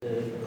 एक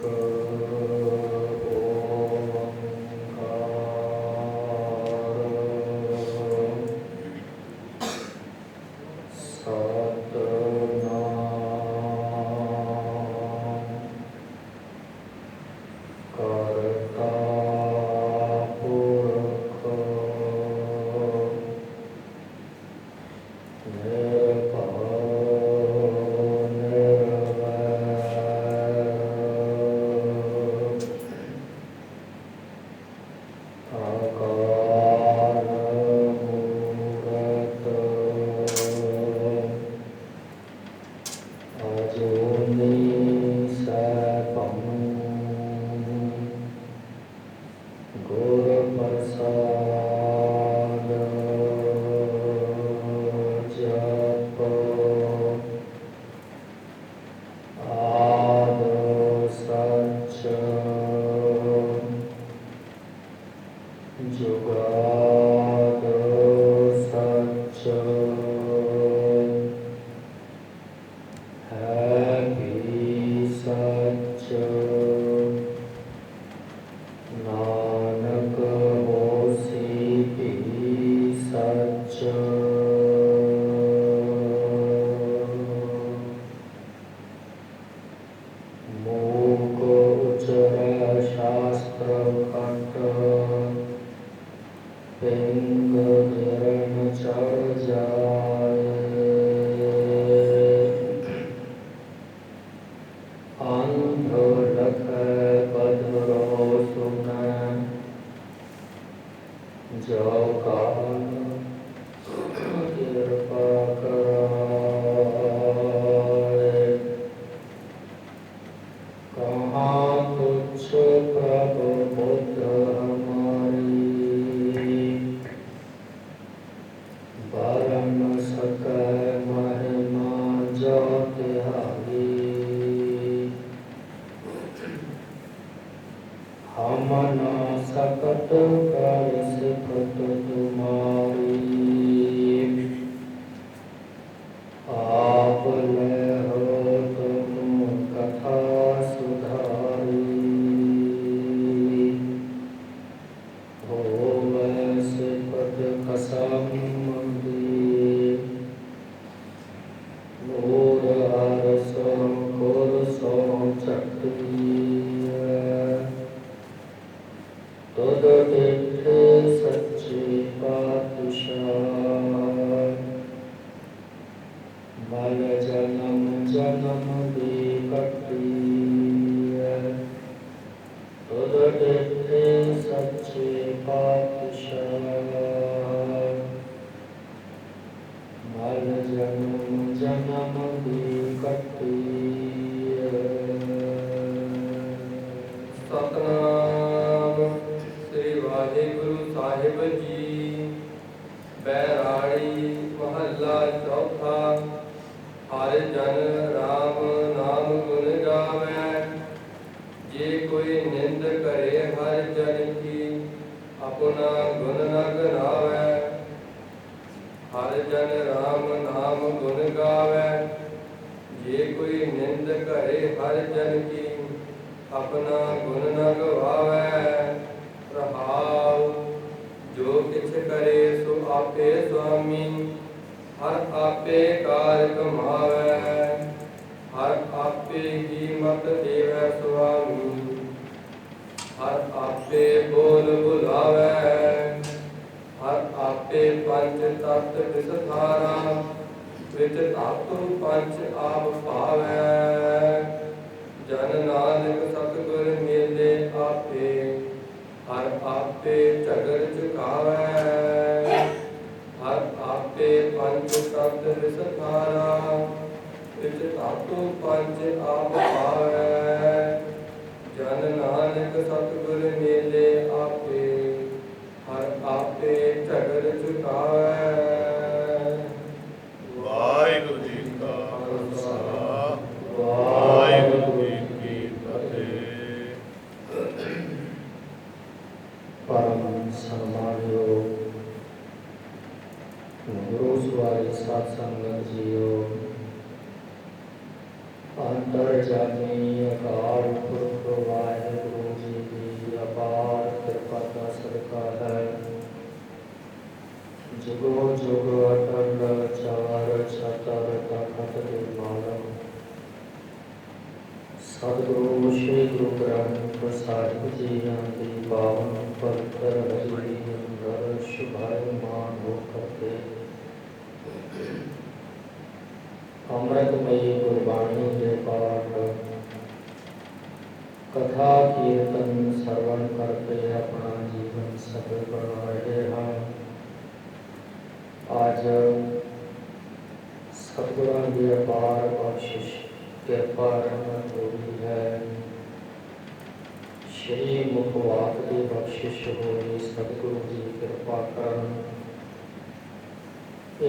अंतर्जामी अकाल सतगुरु श्री गुरु ग्रंथ साहिब जी की पावन पवित्र हरि अंदर शुभायमान हो करके अमृतमयी गुरबाणी के पाठ कथा कीर्तन श्रवण करके अपना जीवन सफल बना रहे हैं। आज सतगुरां की अपार बख्शिश कृपा रहमत होई है। श्री मुखवाक की बख्शिश होई सतगुरु जी कृपा करन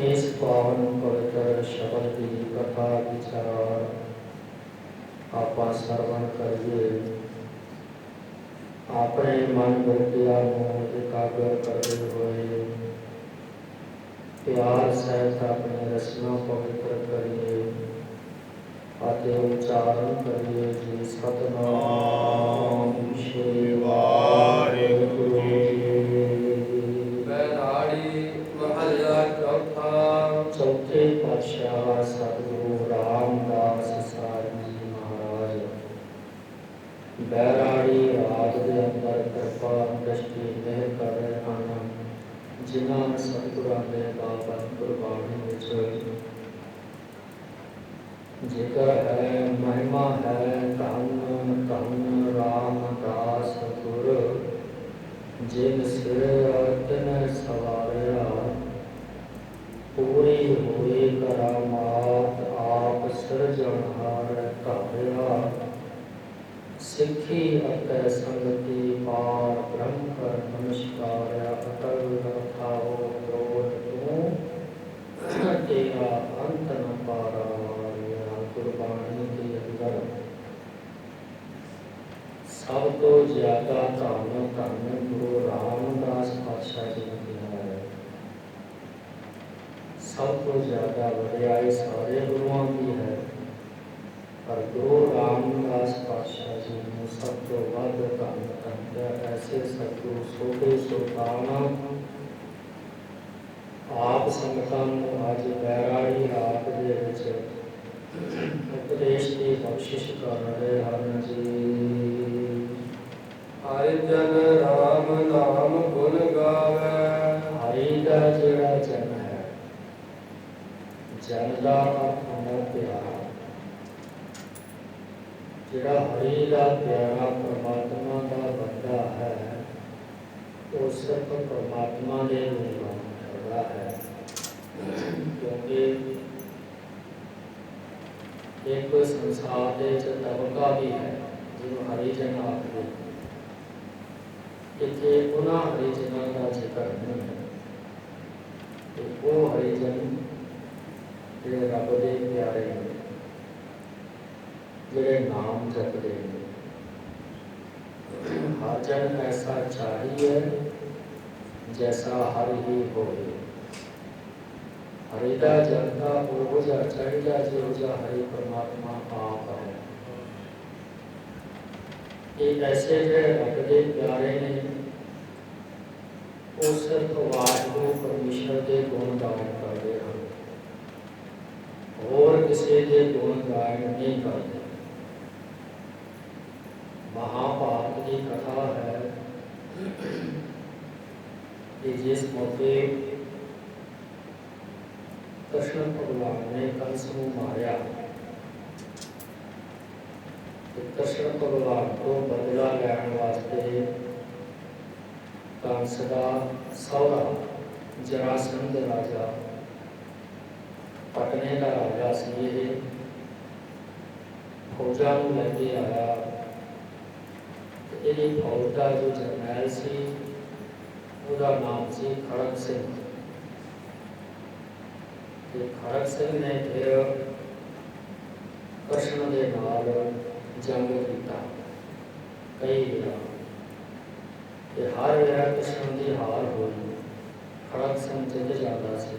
इस पावन पवित्र शब्द की कथा विचार आपा श्रवण करिए। अपने मन वृत्तियां एकाग्र करते हुए प्यार सहित अपनी रचना पवित्र करिए। आते उच्चारण करिए जी सतनाम श्री वाहिगुरु बैराड़ी महला चौथा चौथे पातशाह सतगुरु रामदास साहिब जी महाराज बैराड़ी राज के अंदर कृपा दृष्टि मेहर कर रहे हैं। जिन्होंने सतगुरां दे बाबत गुरबाणी विच जिक्र है महिमा है धन धन रामदास गुर जिन सिर तिन सवारिया पूरी हुई करामात आप सिरजनहार धारिया सिखी अतै संगति पार ब्रह्म कर नमस्कार अटल रखाओ क्रोध तू तेरा अंत न पारा। गुरबाणी के अंदर सब तो ज्यादा धन धन गुरु रामदास पातशाह जी ने है। सब तो ज्यादा वडियाई सारे गुरुओं की है, पर गुरु रामदास पातशाह जी ने सब तो वध धन धन ऐसे सतगुरु सोते सुल्ताना आप संगतां अज बैराड़ी रात दे विच उपदेश की बख्शिश कर रहे हैं जी। हरि जन राम नाम गुण गावे हरि का जिहड़ा जन है जन का अर्थ होंदा प्यारा। जिहड़ा हरि का प्यारा परमात्मा का बंदा है वो सिर्फ परमात्मा के गुणगान करता है। क्योंकि एक संसार के तबका भी है जिन्होंने हरिजन आखिर इतने उन्होंने हरिजनों का जिक्र नहीं है। तो वो हरिजन जो रब के प्यारे हैं जोड़े नाम जपते हैं। हर जन ऐसा चाहिए जैसा हर ही हो। हरि का जनता वो चाहिए जो हरि परमात्मा आप है। एक ऐसे जो रब के प्यारे ने वो सिर्फ वाहिगुरु परमेश्वर के गुण गायन करते हैं और किसी के गुण गायन नहीं करते। महाभारत की कथा है कि जिस मौके कृष्ण भगवान ने कंस को मारा, कृष्ण भगवान को बदला लैन वास्ते कंस का सौरा जरासंध राजा पटने का राजा से फौजा लैके आया। ये फौज का जो जरनैल से उसका नाम से खड़ग सिंह। खड़ग सिंह ने फिर कृष्ण के नाल जंग किया कई बार। हर वेला कृष्ण की हार हुई, खड़ग सिंह जित जाता से।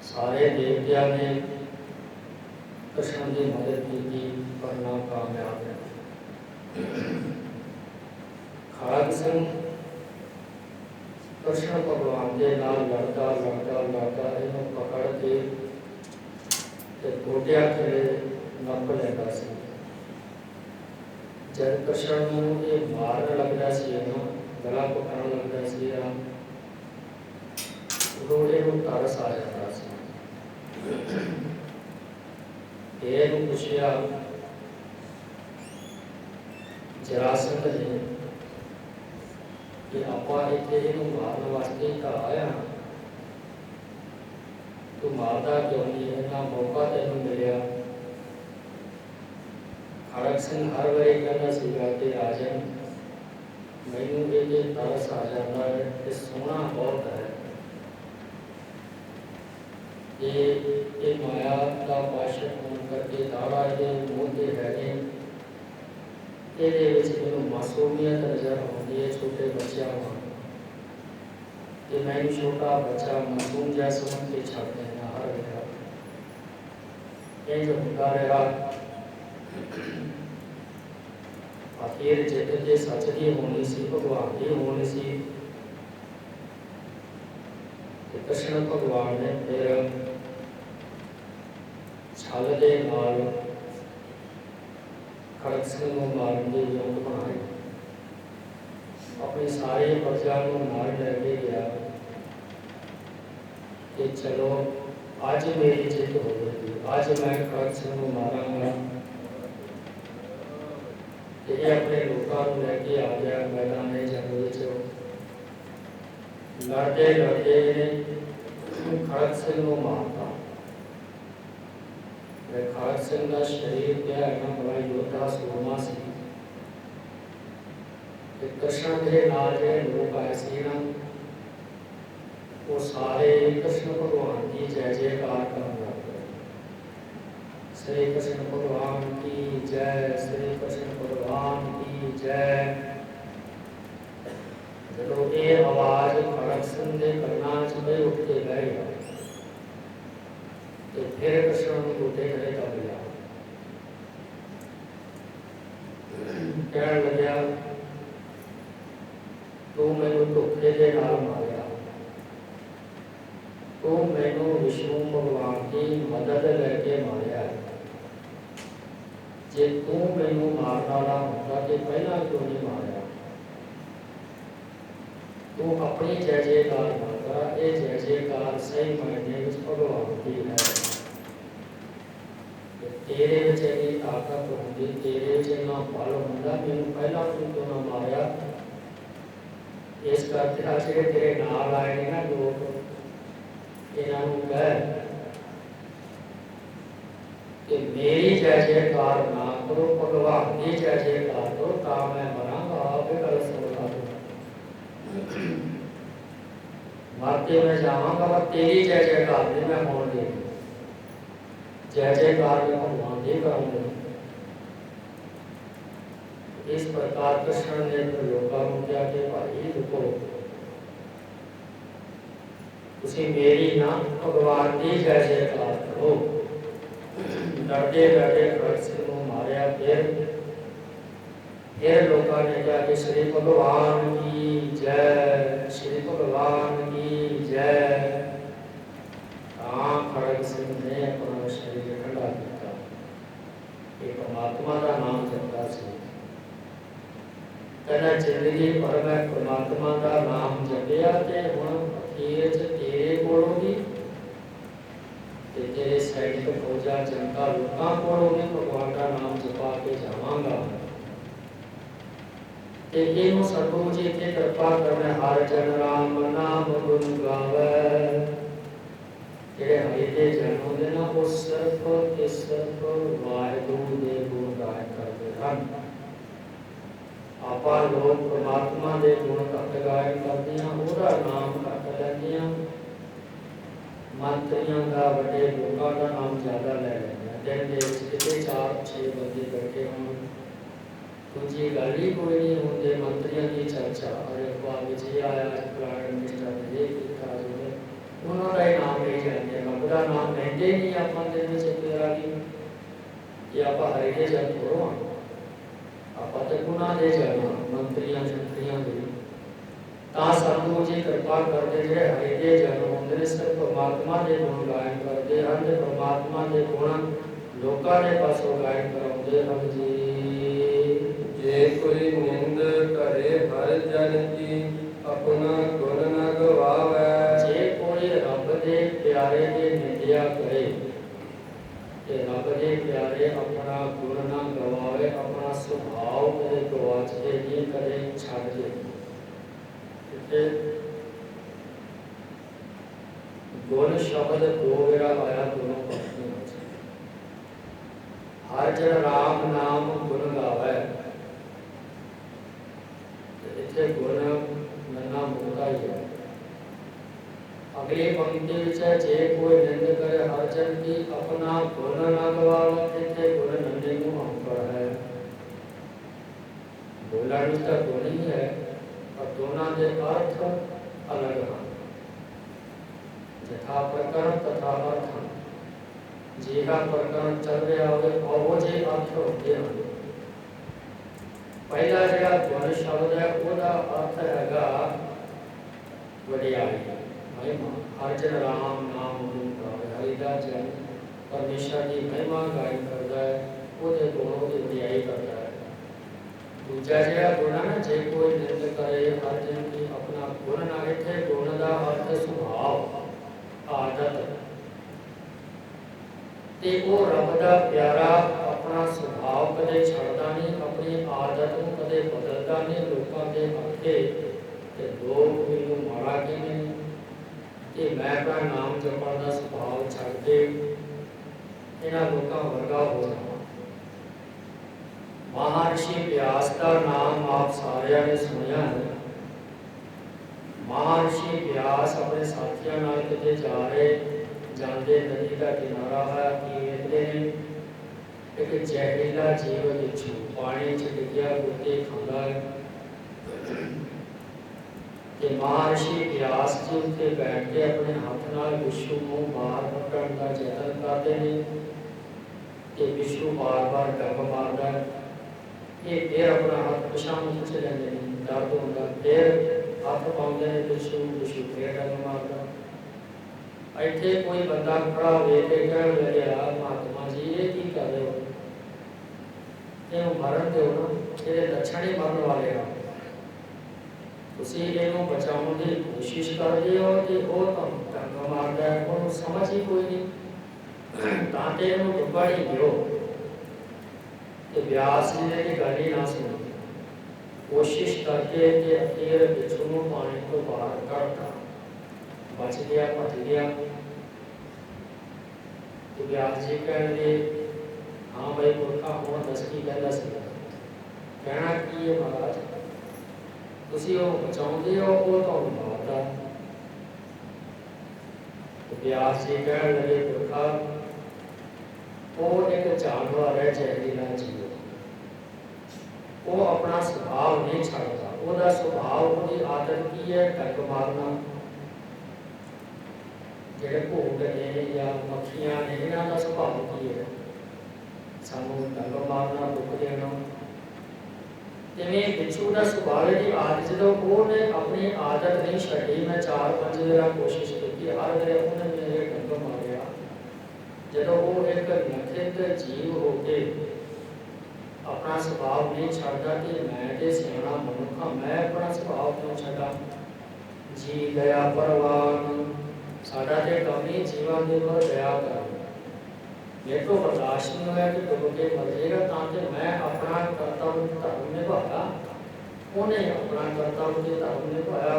सारे देवतिया ने कृष्ण की मदद की पर नाकामयाब रहे। खड़ग सिंह कृष्ण भगवान के नाल लड़ता लड़ता लड़ता इन्हों पकड़ के गोटिया के नप लेता सी। जब कृष्ण ਨੂੰ ਇਹ ਮਾਰਨ ਲੱਗਦਾ ਸੀ ਨਾ, ਗਲਾ ਘੁੱਟਣ ਲੱਗਦਾ ਸੀ, ਉਦੋਂ ਇਹਨੂੰ ਤਰਸ ਆ ਜਾਂਦਾ ਸੀ। ਇਹਨੂੰ ਪੁੱਛਿਆ ਜਰਾਸੰਧ ਨੇ ਕਿ ਆਪਾਂ ਇੱਥੇ ਇਹਨੂੰ ਮਾਰਨ ਵਾਸਤੇ ਤਾਂ ਆਇਆ, ਤੂੰ ਮਾਰਦਾ ਕਿਉਂ ਨਹੀਂ? ਇੰਨਾ ਮੌਕਾ ਤੈਨੂੰ ਮਿਲਿਆ। ਖੜਗ ਸਿੰਘ ਹਰ ਵਾਰੀ ਕਹਿੰਦਾ ਸੀਗਾ ਕਿ ਰਾਜਨ, ਮੈਨੂੰ ਇਹ ਤਰਸ ਆ ਜਾਂਦਾ ਹੈ ਕਿ ਸੋਹਣਾ ਬਹੁਤ ਹੈ, ਇਹ ਮਾਇਆ ਦਾ ਪਾਸ਼ਕ ਹੋਣ ਕਰਕੇ ਦਾੜਾ ਇਹਦੇ ਮੂੰਹ ਤੇ ਹੈਗੇ, ਇਹਦੇ ਵਿੱਚ ਮੈਨੂੰ ਮਾਸੂਮੀਅਤ ਨਜ਼ਰ ਆਉਂਦੀ ਹੈ ਛੋਟੇ ਬੱਚਿਆਂ ਵਾਂਗ, ਤੇ ਮੈਨੂੰ ਛੋਟਾ ਬੱਚਾ ਮਾਸੂਮ ਜਿਹਾ ਸਮਝ ਕੇ ਛੱਡ ਦੇਣਾ ਹਰ ਵੇਲਾ। ਇਹ ਜੋ ਹੁੰਦਾ ਰਿਹਾ, ਆਖਿਰ ਜਿੱਤ ਤੇ ਸੱਚ ਦੀ ਹੋਣੀ ਸੀ, ਭਗਵਾਨ ਦੀ ਹੋਣੀ ਸੀ। ਤੇ ਕ੍ਰਿਸ਼ਨ ਭਗਵਾਨ ਨੇ ਫਿਰ ਛਲ ਦੇ ਨਾਲ ਖੜਗ ਸਿੰਘ ਨੂੰ ਮਾਰਨ ਦੀ ਯੋਗ ਬਣਾਈ। ਆਪਣੇ ਸਾਰੇ ਪ੍ਰਜਾ ਨੂੰ ਨਾਲ ਲੈ ਕੇ ਗਿਆ ਕਿ ਚਲੋ ਅੱਜ ਮੇਰੀ ਜਿੱਤ ਹੋਵੇਗੀ, ਅੱਜ ਮੈਂ ਖੜਗ ਸਿੰਘ ਨੂੰ ਮਾਰਾਂਗਾ। ਤੇ ਇਹ ਆਪਣੇ ਲੋਕਾਂ ਨੂੰ ਲੈ ਕੇ ਆ ਗਿਆ ਮੈਦਾਨ ਜੰਗ ਵਿੱਚ। ਲੜਦੇ ਲੜਦੇ ਖੜਗ ਸਿੰਘ ਨੂੰ ਮਾਰਤਾ। ਖੜਗ ਸਿੰਘ ਦਾ ਸਰੀਰ ਪਿਆ ਇੰਨਾ ਬੜਾ ਯੋਧਾ ਸੂਰਮਾ ਸੀ। ਤੇ ਕ੍ਰਿਸ਼ਨ ਦੇ ਨਾਲ ਜਿਹੜੇ ਲੋਕ ਆਏ ਸੀ ਨਾ, ਉਹ ਸਾਰੇ ਕ੍ਰਿਸ਼ਨ ਭਗਵਾਨ ਦੀ ਜੈ ਜੈਕਾਰ ਕਰਨ ਲੱਗ ਪਏ। श्री कृष्ण भगवान की जय, श्री कृष्ण भगवान की जय। जदों ये आवाज खड़ग सिंह के करना च उठ के गए तो फिर कृष्ण ने गोटे खड़े कर लिया। कहने लग्या, तू मैनू धोखे दे नाल मारिया, तू मैनू विष्णु भगवान की मदद लेके मारिया। जे तू मैनू मारने वाला होता तो पहला क्यों नहीं मारिया? तू अपनी जय जयकार ना कर, ये जय जयकार सही मायने में भगवान की है। तेरे विच इन्नी ताकत होंदी, तेरे विच इन्ना बल होंदा, मैनू पहला तू क्यों ना मारिया? इस करके अज तेरे नाल आए ने ना लोग, इन्हां नूं कह कि मेरी जय जयकार ना करो, भगवान की जय जयकार करो, ता मैं मरांगा। आप गल सुनना, मरते मैं जावांगा, पर तेरी जय जयकार नहीं मैं होने देनी। जय जयकार मैं भगवान की करूंगा। इस प्रकार कृष्ण ने लोगों को क्या कि भाई रुको, तुसी मेरी ना भगवान की जय जयकार करो। लड़ते लड़ते खड़ग सिंह को मारिया। फिर लोगों ने कहा कि श्री भगवान की जय, श्री भगवान की जय। खड़ग सिंह ने अपना शरीर ठंडा किया, परमात्मा का नाम जपता सी। कहना जिंदगी भर मैं परमात्मा का नाम जपिया ते हुण अखीर च तेरे कोलों भी तेरे सैनिक फौजा जनता लोगों कोलों भी भगवान का नाम जपा के जावांगा। ते इहनूं सतगुरु जी ते कृपा करने, हर जन राम नाम गुण गावे। जेड़े हरि दे जन होंदे ना, वो सिर्फ ते सिर्फ वाहिगुरू दे गुण गाया करदे हन। आपां लोग परमात्मा दे गुण घट गायन करदे हां, ओहदा नाम घट लैंदे हां। मंत्रियों का, बड़े लोगों का नाम ज़्यादा ले लेंगे। दिन के कितने 4-6 बंदे बैठे हों, दूजी गल ही कोई नहीं होंगे। मंत्रियों की चर्चा, अरे अखबार में ये आया, फलाने मिनिस्टर ने ये किया, उन्होंने ही नाम ले जाते हैं। पूरा नाम लेंगे ही नहीं आप दिन में से तेरा की ये आप हरे जन करो, आप तो गुना दे जाना मंत्रियों शंत्रियों की। सतगुरु जी कृपा करते जो हरि के जन होंगे सिर्फ परमात्मा के गुण गायन करते हैं, तो परमात्मा के गुण लोगों के पासों गायन कराते हैं जी। कोई निंद करे हर जन की, अपना गुण न गवावै। जे कोई रब दे प्यारे दी निंदिया करे ते रब दे प्यारे अपना गुण ना गवावे, अपना सुभाव कदे गवाच के नहीं, कदे छड़ दे। ते गुण शब्द दो वेरा आया दोनों पक्षों में। हर जन राम नाम गुण गावे, इत्थे गुण नन्ना मुक्ता ही है। अगली पंक्ति विच है, जे कोई निंद करे हर जन की, अपना गुण न गवावे, इत्थे गुण नन्ने को अंकर है। बोलण तो गुण ही है, पर दोनों के अर्थ अलग हैं। यथा प्रकरण तथा अर्थ, जिहा प्रकरण चल रहा हो वो जे अर्थ होते हैं। पहला जो गुण शब्द है उसका अर्थ हैगा वडियाई, महिमा। हर जन राम नाम गुण गावे, हरिदास जन परमेश्वर की महिमा गायन करता है, उसके गुणों की वडियाई करता है। दूजा जो गुण है ना, जे कोई निंद करे हर जन की, अपना गुण ना, इत्थे गुण का अर्थ स्वभाव, आदत। ते वो रब का प्यारा अपना सुभाव कदे छड़ता नहीं, अपनी आदत को कदे बदलता नहीं। लोगों के आखे ते लोग मैनू माड़ा कहने कि मैं अपना नाम जपण का सुभाव छड़ के इन्हां लोगों वर्गा हो जावां। महर्षि व्यास का नाम आप सारिਆਂ ने सुनिया है। महर्षि व्यास अपने साथियों नाल किते जा रहे, जाते नदी का किनारा है कि वेखते हैं एक जहरीला जीव बिच्छू पानी च डिग्या कुत्ते खांदा है। ते महर्षि व्यास जी उत्ते बैठ के अपने हाथ नाल बिच्छू को बाहर कड्ढण का यतन करते हैं कि बिच्छू बार बार डंग मारदा है। ये फिर अपना हाथ पिछां खिंच लैंदे ने, दर्द होंदा, फिर हाथ पाउंदे ने बिच्छू, बिच्छू फिर डंग मारदा। इत्थे कोई बंदा खड़ा वेख के कहण लग्या, महात्मा जी ये की कर रहे हो, इहनूं मरण दिओ ना, इहदे लक्षण ही मरण वाले आ। तुसीं इहनूं बचाउण दी कोशिश करदे हो ते ओह तुहानूं डंग मारदा है, ओहनूं समझ ही कोई नहीं, तां ते इहनूं डुब्बण ही दिओ। ते व्यास जी ने गल ही ना सुनी, कोशिश करके ते अखीर बिच्छू नूं पानी तो बाहर कढता, बच गया, भज गया। तो व्यास जी कहणगे, हाँ भाई पुरखा हुण दस की कहंदा सी। कहना की है महाराज, तुसीं ओह बचाउंदे हो, ओह तुहानूं मारदा। तो व्यास जी कहण लगे, पुरखा ओह एक जानवर है, जहरीला जीव, वो अपना स्वभाव नहीं छड्डदा। ओहदा स्वभाव, ओहदी आदत की है, डंग मारना। जिहड़े भोग ने या मक्खियां ने, इन्हां दा सुभाव की है, सानूं डंग मारना, दुख देना। जिवें बिच्छू का सुभाव की आदत, जो उन्हें अपनी आदत नहीं छड्डी, मैं 4-5 बार कोशिश की, हर बार उन्हें मेरे डंग मारिया। जदों वो एक नखित जीव होके अपना सुभाव नहीं छड्डदा कि मैं ते सियाणा मनुख हां, मैं अपना सुभाव क्यों छड्डां। जी दया परवान, साडा ते काम ही जीवां दे उपर दया करना। मेरे को बर्दाश्त नहीं होया कि डुब के मर जाएगा, ताकि मैं अपना कर्तव्य धर्म निभाया, उन्हें अपना कर्तव्य धर्म निभाया।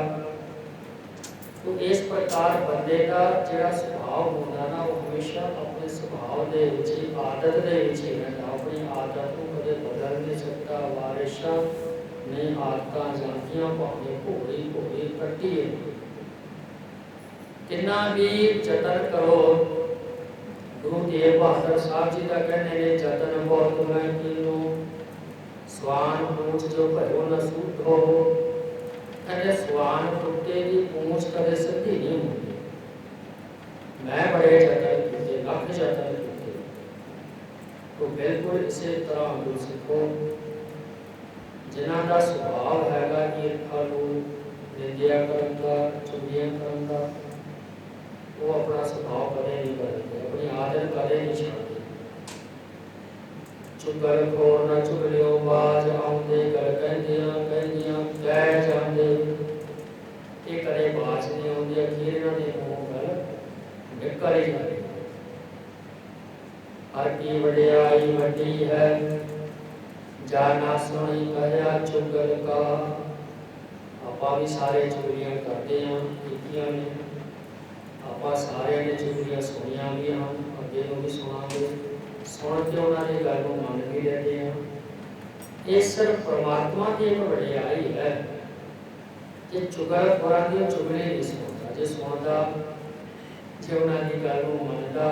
तो इस प्रकार बंदे का जिहड़ा सुभाव होंदा ना, वो हमेशा अपने सुभाव दे विच ही, आदत दे विच ही रहंदा। अपनी आदत को कदे बदल नहीं सकता। वारिशा ने आदतां जानदियां भावें घोड़ी घोड़ी कट्टी है, कितना भी जतन करो। गुरु तेग बहादुर साहब जी का कहने ने, जतन बहुत मैं कीनो, स्वान पूछ जो भयो न सूठो। कहते स्वान कुत्ते की पूछ कदे सीधी नहीं होती। मैं बड़े जतन किए, लख जतन किए। तो बिल्कुल इसी तरह गुरसिखो जिन्हां दा सुभाव हैगा ईर्खा निंदिया करन दा, चुगलियां करन दा, वो अपना स्वभाव कदे नहीं बदलते, अपनी आदत कदे नहीं छड्डते। चुगल खोर न चुगलियो बाज आउंदे गल कहंदियां कहंदियां कै जांदे। ये कदे बाज नहीं आउंदी, अखीर इन्हां दे मूंहों गल निकल ही जाती। हर की वडियाई वड्डी है, जा ना सुनी कहया चुगल का। आपां भी सारे चुगलियां करते हैं, कीतियां ने। आपां सारे ने चुगलियां सुनियां भी हैं, अगे नूं भी सुणांगे। सुन के उन्होंने गल को मन भी लेते हैं। ये सिर्फ परमात्मा की एक वडियाई है कि चुगलखोरां दी चुगली नहीं सुनता। जे सुनता, जे उन्होंने गल को मनता,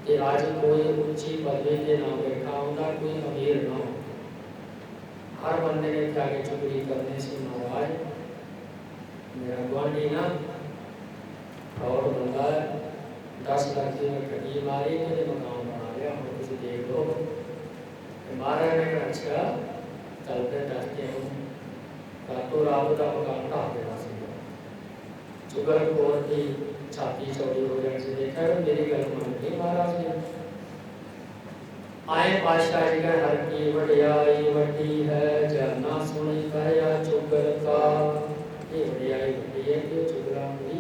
कि आज कोई उच्ची पदवी के ना बैठा होता, कोई अमीर ना हो। हर बंदे ने क्या के चुगली करने से महाराज मेरा गुआढ़ी ना और बंदा 10 लाख की ठगी मारी, मेरे मकान बना लिया, हम तुम देख लो। महाराज ने कहा अच्छा चलते दसते हम रातों रात का मकान ढा देना सीगा। चुगलखोर की छाती चौड़ी हो जाने से देखा मेरी गल मान गई महाराज ने। आए पातशाह जी का हर की वडियाई वड्डी है, जाना सुनी कहया चुगल का। ये वडियाई वड्डी है कि चुगला हुई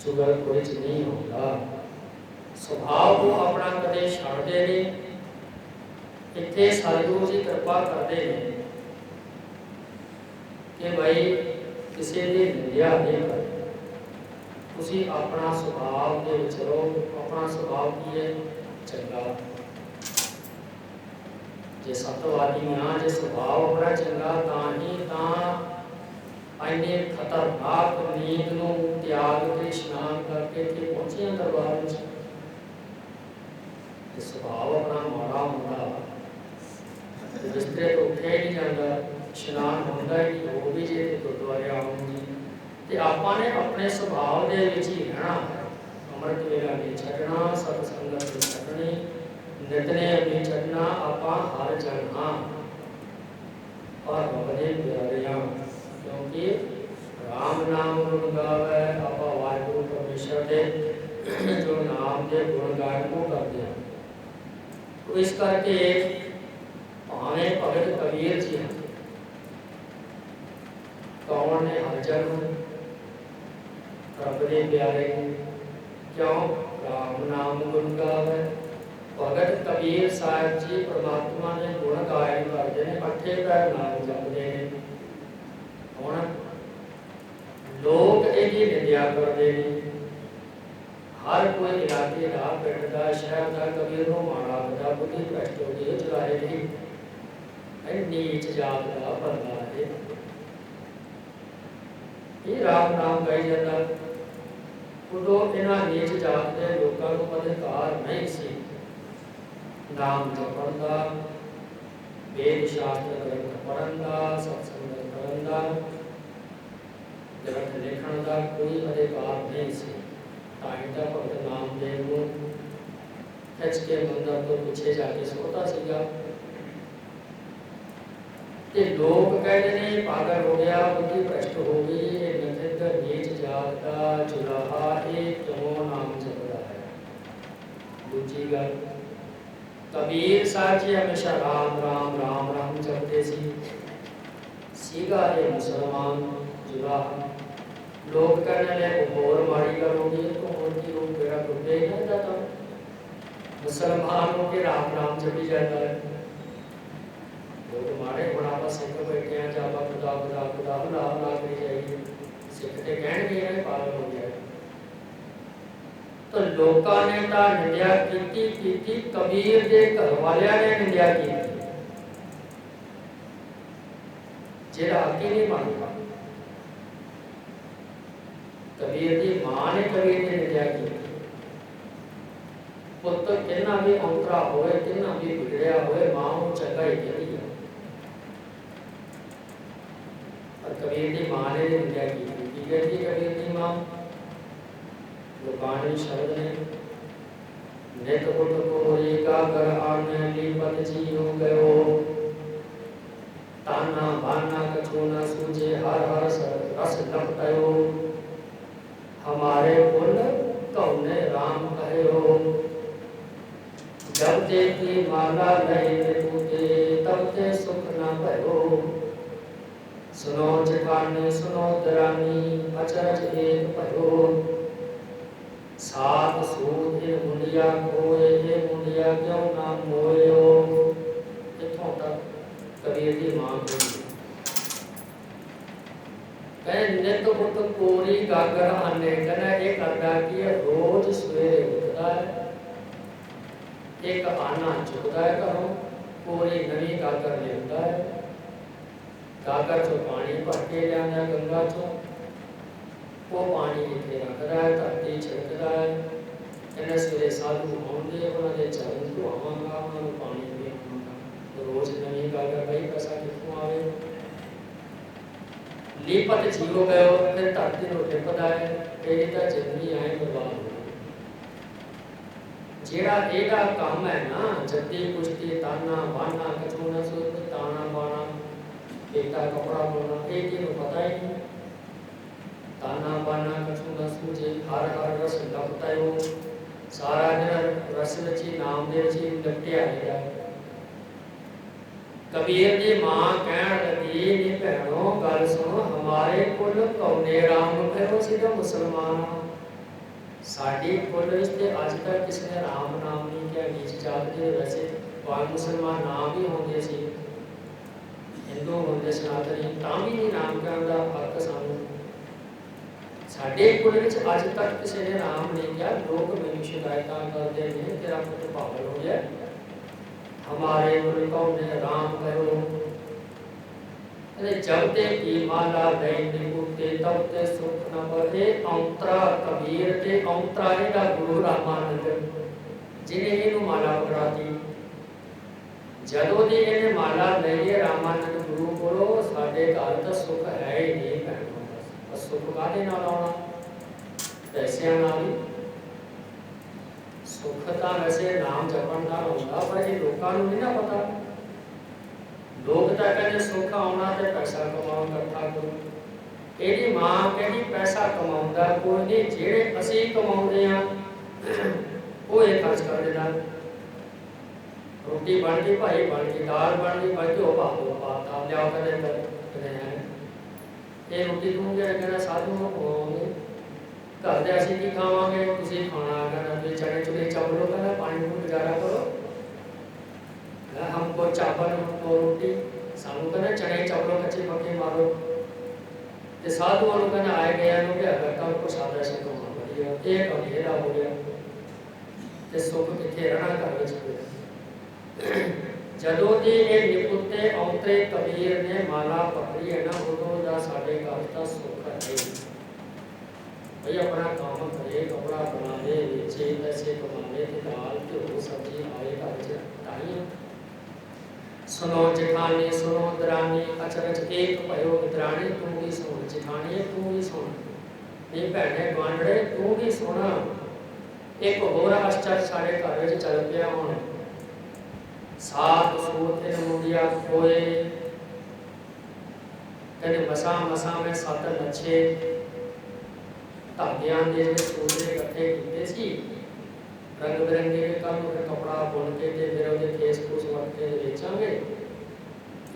चुगल कोई नहीं होता। स्वभाव को अपना कदे छाड़ते नहीं। इतने सतगुरु जी कृपा करते हैं कि भाई किसी की निंदा नहीं करते। तुसी अपना स्वभाव के विच रहो। अपना स्वभाव की है चंगा। जे सतवादी हाँ, जे स्वभाव अपना चंगा तां ही तां इन्ने खतरनाक नींद नूं त्याग के स्नान करके इत्थे पहुंचे दरबार विच। स्वभाव अपना माड़ा होंदा, बिस्तरे तो उठिया ही नहीं जाता, स्नान होंदा ही नहीं, वो भी जे गुरुद्वारे आऊँगी तो आपां ने अपने स्वभाव के विच ही रहना है। अमृत वेला नहीं छड्डना, सतसंगत नहीं छड्डनी, नितनेम नहीं छड्डना, आपां हर जगह और रब दे प्यारे हां। क्योंकि राम नाम गुण गावे, आपां वाहिगुरू परमेश्वर दे जो नाम के गुण गायन को करते हैं। तो इस करके भावें भगत कबीर जी हैं, कौन ने हर जन्म रब दे प्यारे क्यों राम नाम गुण गावे। भगत कबीर साहिब जी परमात्मा ने गुण गायन करते हैं, अठे पैर नाम जपते हैं। हुण लोग इहदी निंदा करते हैं। हर कोई इलाके का पिंड का शहर का कबीर नूं माड़ा आखदा, बुद्धि भ्रष्ट हो गई, चलाए नहीं, नीच जात का बंदा है। ये राम नाम गाई जाता। उदों इन्हां नीच जात के लोगों को अधिकार नहीं सी नाम जपण का, वेद शास्त्र ग्रंथ पढ़न का, सत्संग करन का, ग्रंथ लिखण का कोई अधिकार नहीं सी। ताहिंदा भगत नामदेव को खिंच के मंदिर तो पीछे जाके सोता सीगा। ते लोग कहते ने पागल हो गया, बुद्धि भ्रष्ट हो गई, ये नथित नीच जात का चुराहा, ये क्यों नाम जपदा है। दूजी गल कबीर साहब जी हमेशा राम राम राम राम जपते सीगा ये मुसलमान जुलाहा। लोग कहने लगे होर माड़ी गल हो गई, तो होर की रूप मेरा डुबे ही नहीं जाता। मुसलमान हो के राम राम जपी जाता है। लोग मारे हुण आपां सिख बैठे हैं, जापा खुदा खुदा खुदा हुला हुला करी जाइए, सिख ते कहणगे ये पागल हो गया। तो लोगों ने तो निंदा की, कबीर के घर वालियां ने निंदा की, जिहड़ा आके नहीं मानता। कबीर की मां ने कबीर की निंदा की। पुत्र कितना भी अंतरा होए, कितना भी बिगड़िया होए, मां को चंगा ही कहती है। और कबीर की मां ने निंदा की कहती कबीर की मां गुरबाणी शब्द ने नित उठ कोरी का कर आने लीपत जी हो गयो, ताना बाना कछु न सूझे, हर हर रस लपटयो, हमारे कुल कौने राम कहो। जब ते की माला नहीं विभूते तब ते सुख न भयो। सुनो जठानी सुनो दरानी अचरज एक भयो। सात सूत इन मुंडिया कोए ये मुंडिया क्यों ना मोयो। इथों तक कबीर की मां बोली कहे नित उठ कोरी गागर आने कने एक करदा की रोज सवेरे उठता है एक आना चुकता है घरों कोरी नवी गागर लेता है गागर चो पानी भर के लिया गंगा चो वो पानी इतने रखता है धरती छिड़कता है कहने सवेरे साधु आउंदे उन्होंने चरण धुआवांगा उन्होंने पानी पियावांगा रोज नवी गागर भाई पैसा कितों आवे लीपत जीव गयो फिर धरती को टिपदा है तेरी तो जिंदगी आए बर्बाद हो जेड़ा एड़ा काम है ना जद्दी कुश्ती ताना बाना कछु न सुत ताना बाना बेटा कपड़ा बोलना एक ही को पता ही नहीं ताना बाना कछु न सूझे हर हर रस लगता है सारा दिन रस रची नाम दे रची लपटिया है कबीर की मां कहन लगी नी भैनों गल सुनो हमारे कुल कौने राम कहो सीधा मुसलमान साड़ी कुल रिश्ते अज तक किसने राम नाम नहीं किया नीच जात के वैसे बाल मुसलमान नाम भी होंगे सी हिंदू होंगे सनातनी तां भी नहीं नाम कहने का हक सानू साडे कुल विच अज तक किसी ने राम नहीं किया लोग मैनू शिकायत करते हैं तेरा पुत्र पागल हो गया हमारे कुल कौने राम कहो जब ते की माला गई निकुते तब ते सुख न बहे औंतरा कबीर ते औंतरा एदा गुरु रामानंद जिन्हें इनू माला पकड़ाती जदों दी इन्हें माला लईए रामानंद गुरु कोलो साडे घर तो सुख है ही नहीं भैनों बस सुख काहदे नाल आउणा पैसिਆਂ नाल ही सुख तो वैसे नाम जपण नाल आउंदा पर ये लोकां नूं नहीं ना पता लोग तो कहते सुख आना तो पैसा कमाओ इकट्ठा करो यदि मां कहती पैसा कमाउंदा कोई नहीं जेड़े असीं कमाउंदे आ वो ये खर्च कर देना रोटी बन गई भाई बन गई दाल बन गई भाई घ्यो पा दो पाता लियाओ कहते ये रोटी दूंगे कहना साधु को खवाओगे घर दे असीं की खावांगे तुसीं खाना कहना तुसीं चने चुने चप लो कहना पानी को गुजारा करो हमको चावल हमको रोटी सानू कहना चने चावलों कच्चे पक्के मारो ते साधु वालों कहना आए गया नो के अगर का को सादा से तो बढ़िया एक अंधेरा हो गया ते सुख किथे रहना घर विच जदों दी ये निपुते औंतरे कबीर ने माला पकड़ी है ना उदों दा साडे घर दा सुख है भाई अपना काम करे कपड़ा बना ले बेचे पैसे कमा ले दाल घ्यो सब्जी आए घर च ताई सुनो जेठानी सुनो दरानी अचरज एक भयो दरानी तू भी सुन जेठानी तू भी सुन ये भैने गवांढड़े तू भी सुन एक होर आश्चर्य साडे घर विच चल पिया हुण सात सूत इन मुंडिया खोए कहते मसा मसा में सत लच्छे धागियां दे सूत इकट्ठे कीते सी रंग बिरंगे के कम कपड़ा बुन के ते फिर ਉਹਦੇ केस कुछ वट के बेचांगे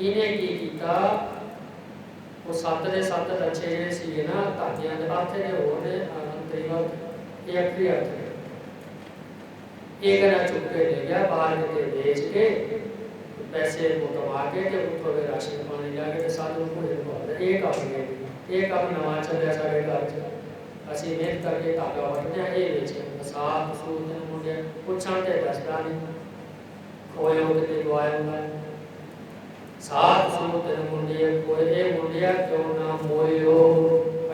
इन्हें की कीता वो सत दे सत अच्छे ਜਿਹੜੇ ਸੀਗੇ ਨਾ ਧਾਗਿਆਂ ਦੇ ਹੱਥ ਦੇ ਹੋਰ ਨੇ ਅੰਤਰੀ ਵਕਤ ਇਹ ਅਖਰੀ ਹੱਥ ਨੇ ਇਹ ਕਰਾ ਚੁੱਕ ਕੇ ਲੈ ਗਿਆ ਬਾਹਰ ਕਿਤੇ ਵੇਚ ਕੇ ਪੈਸੇ ਉਹ ਕਮਾ ਕੇ ਤੇ ਉੱਥੋਂ ਦੇ ਰਾਸ਼ਨ ਪਾਣੀ ਲਿਆ ਕੇ ਤੇ ਸਾਧੂ ਨੂੰ ਭੋਜਨ ਪਵਾਉਂਦਾ ਇਹ ਕੰਮ ਨਵਾਂ ਚੱਲਿਆ ਸਾਡੇ ਘਰ 'ਚ ਅਸੀਂ ਮਿਹਨਤ ਕਰਕੇ ਧਾਗਾ ਵਟਦੇ ਆ ਇਹ ਵੇਚੇ ਸਾਥ ਸੂਤ ਮੁੰਡੇ ਪੁੱਛਾਂ ਤੇ ਦੱਸਦਾ ਨਹੀਂ ਕੋਏ ਉਹ ਕਿਤੇ ਗਵਾਇਆ ਹੁੰਦਾ ਸਾਥ ਸੂਤ ਮੁੰਡੇ ਕੋਏ ਇਹ ਮੁੰਡਿਆ ਕਿਉਂ ਨਾ ਮੋਇਓ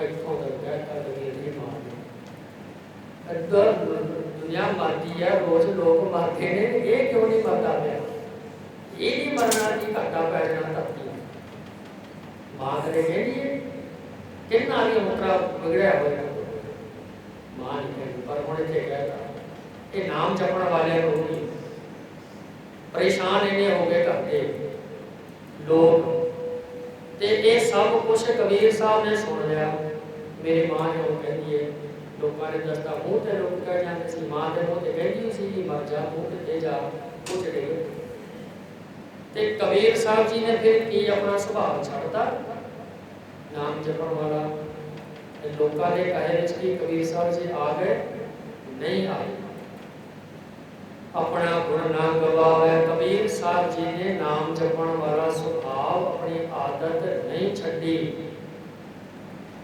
ਇੱਥੋਂ ਤੱਕ ਕਹਿਤਾ ਲਗੀ ਨਹੀਂ ਮਾਰਦੇ ਅੱਧਾ ਦੁਨੀਆ ਮਰਦੀ ਹੈ ਰੋਜ਼ ਲੋਕ ਮਰਦੇ ਨੇ ਇਹ ਕਿਉਂ ਨਹੀਂ ਮਰਦਾ ਪਿਆ ਇਹ ਨਹੀਂ ਮਰਨਾ ਕੀ ਘਾਟਾ ਪੈ ਜਾਣਾ ਧਰਤੀ ਮਾਂ ਕਰੇ ਨਹੀਂ ਕਿੰਨਾ ਵੀ ਮੁਕਰਾ ਵਿਗੜਿਆ ਹੋਇਆ मां पर होने थे कहता ये नाम जपण वाले लोग नहीं परेशान इन्हें हो गए करते लोग ते ये सब कुछ कबीर साहब ने सुन लिया मेरी मां जो कहती है ਲੋਕਾਂ ਨੇ ਦੱਸਦਾ ਮੂੰਹ ਤੇ ਲੋਕ ਕਹਿ ਜਾਂਦੇ ਸੀ, ਮਾਂ ਦੇ ਮੂੰਹ ਤੇ ਕਹਿੰਦੀ ਸੀ ਕਿ ਮਰ ਜਾ, ਮੂੰਹ ਤੇ ਜਾ, ਉਹ ਚਲੇ ਗਏ। ਤੇ ਕਬੀਰ ਸਾਹਿਬ ਜੀ ਨੇ ਫਿਰ ਕੀ ਆਪਣਾ ਸੁਭਾਅ ਛੱਡਤਾ ਨਾਮ ਜਪਣ ਵਾਲਾ। ਲੋਕਾਂ ਦੇ ਕਹੇ ਵਿੱਚ ਕੀ ਕਬੀਰ ਸਾਹਿਬ ਜੀ ਆ ਗਏ? ਨਹੀਂ ਆਏ। अपना गुण ना गवावे। कबीर साहब जी ने नाम जपण वाला स्वभाव अपनी आदत नहीं छड़ी।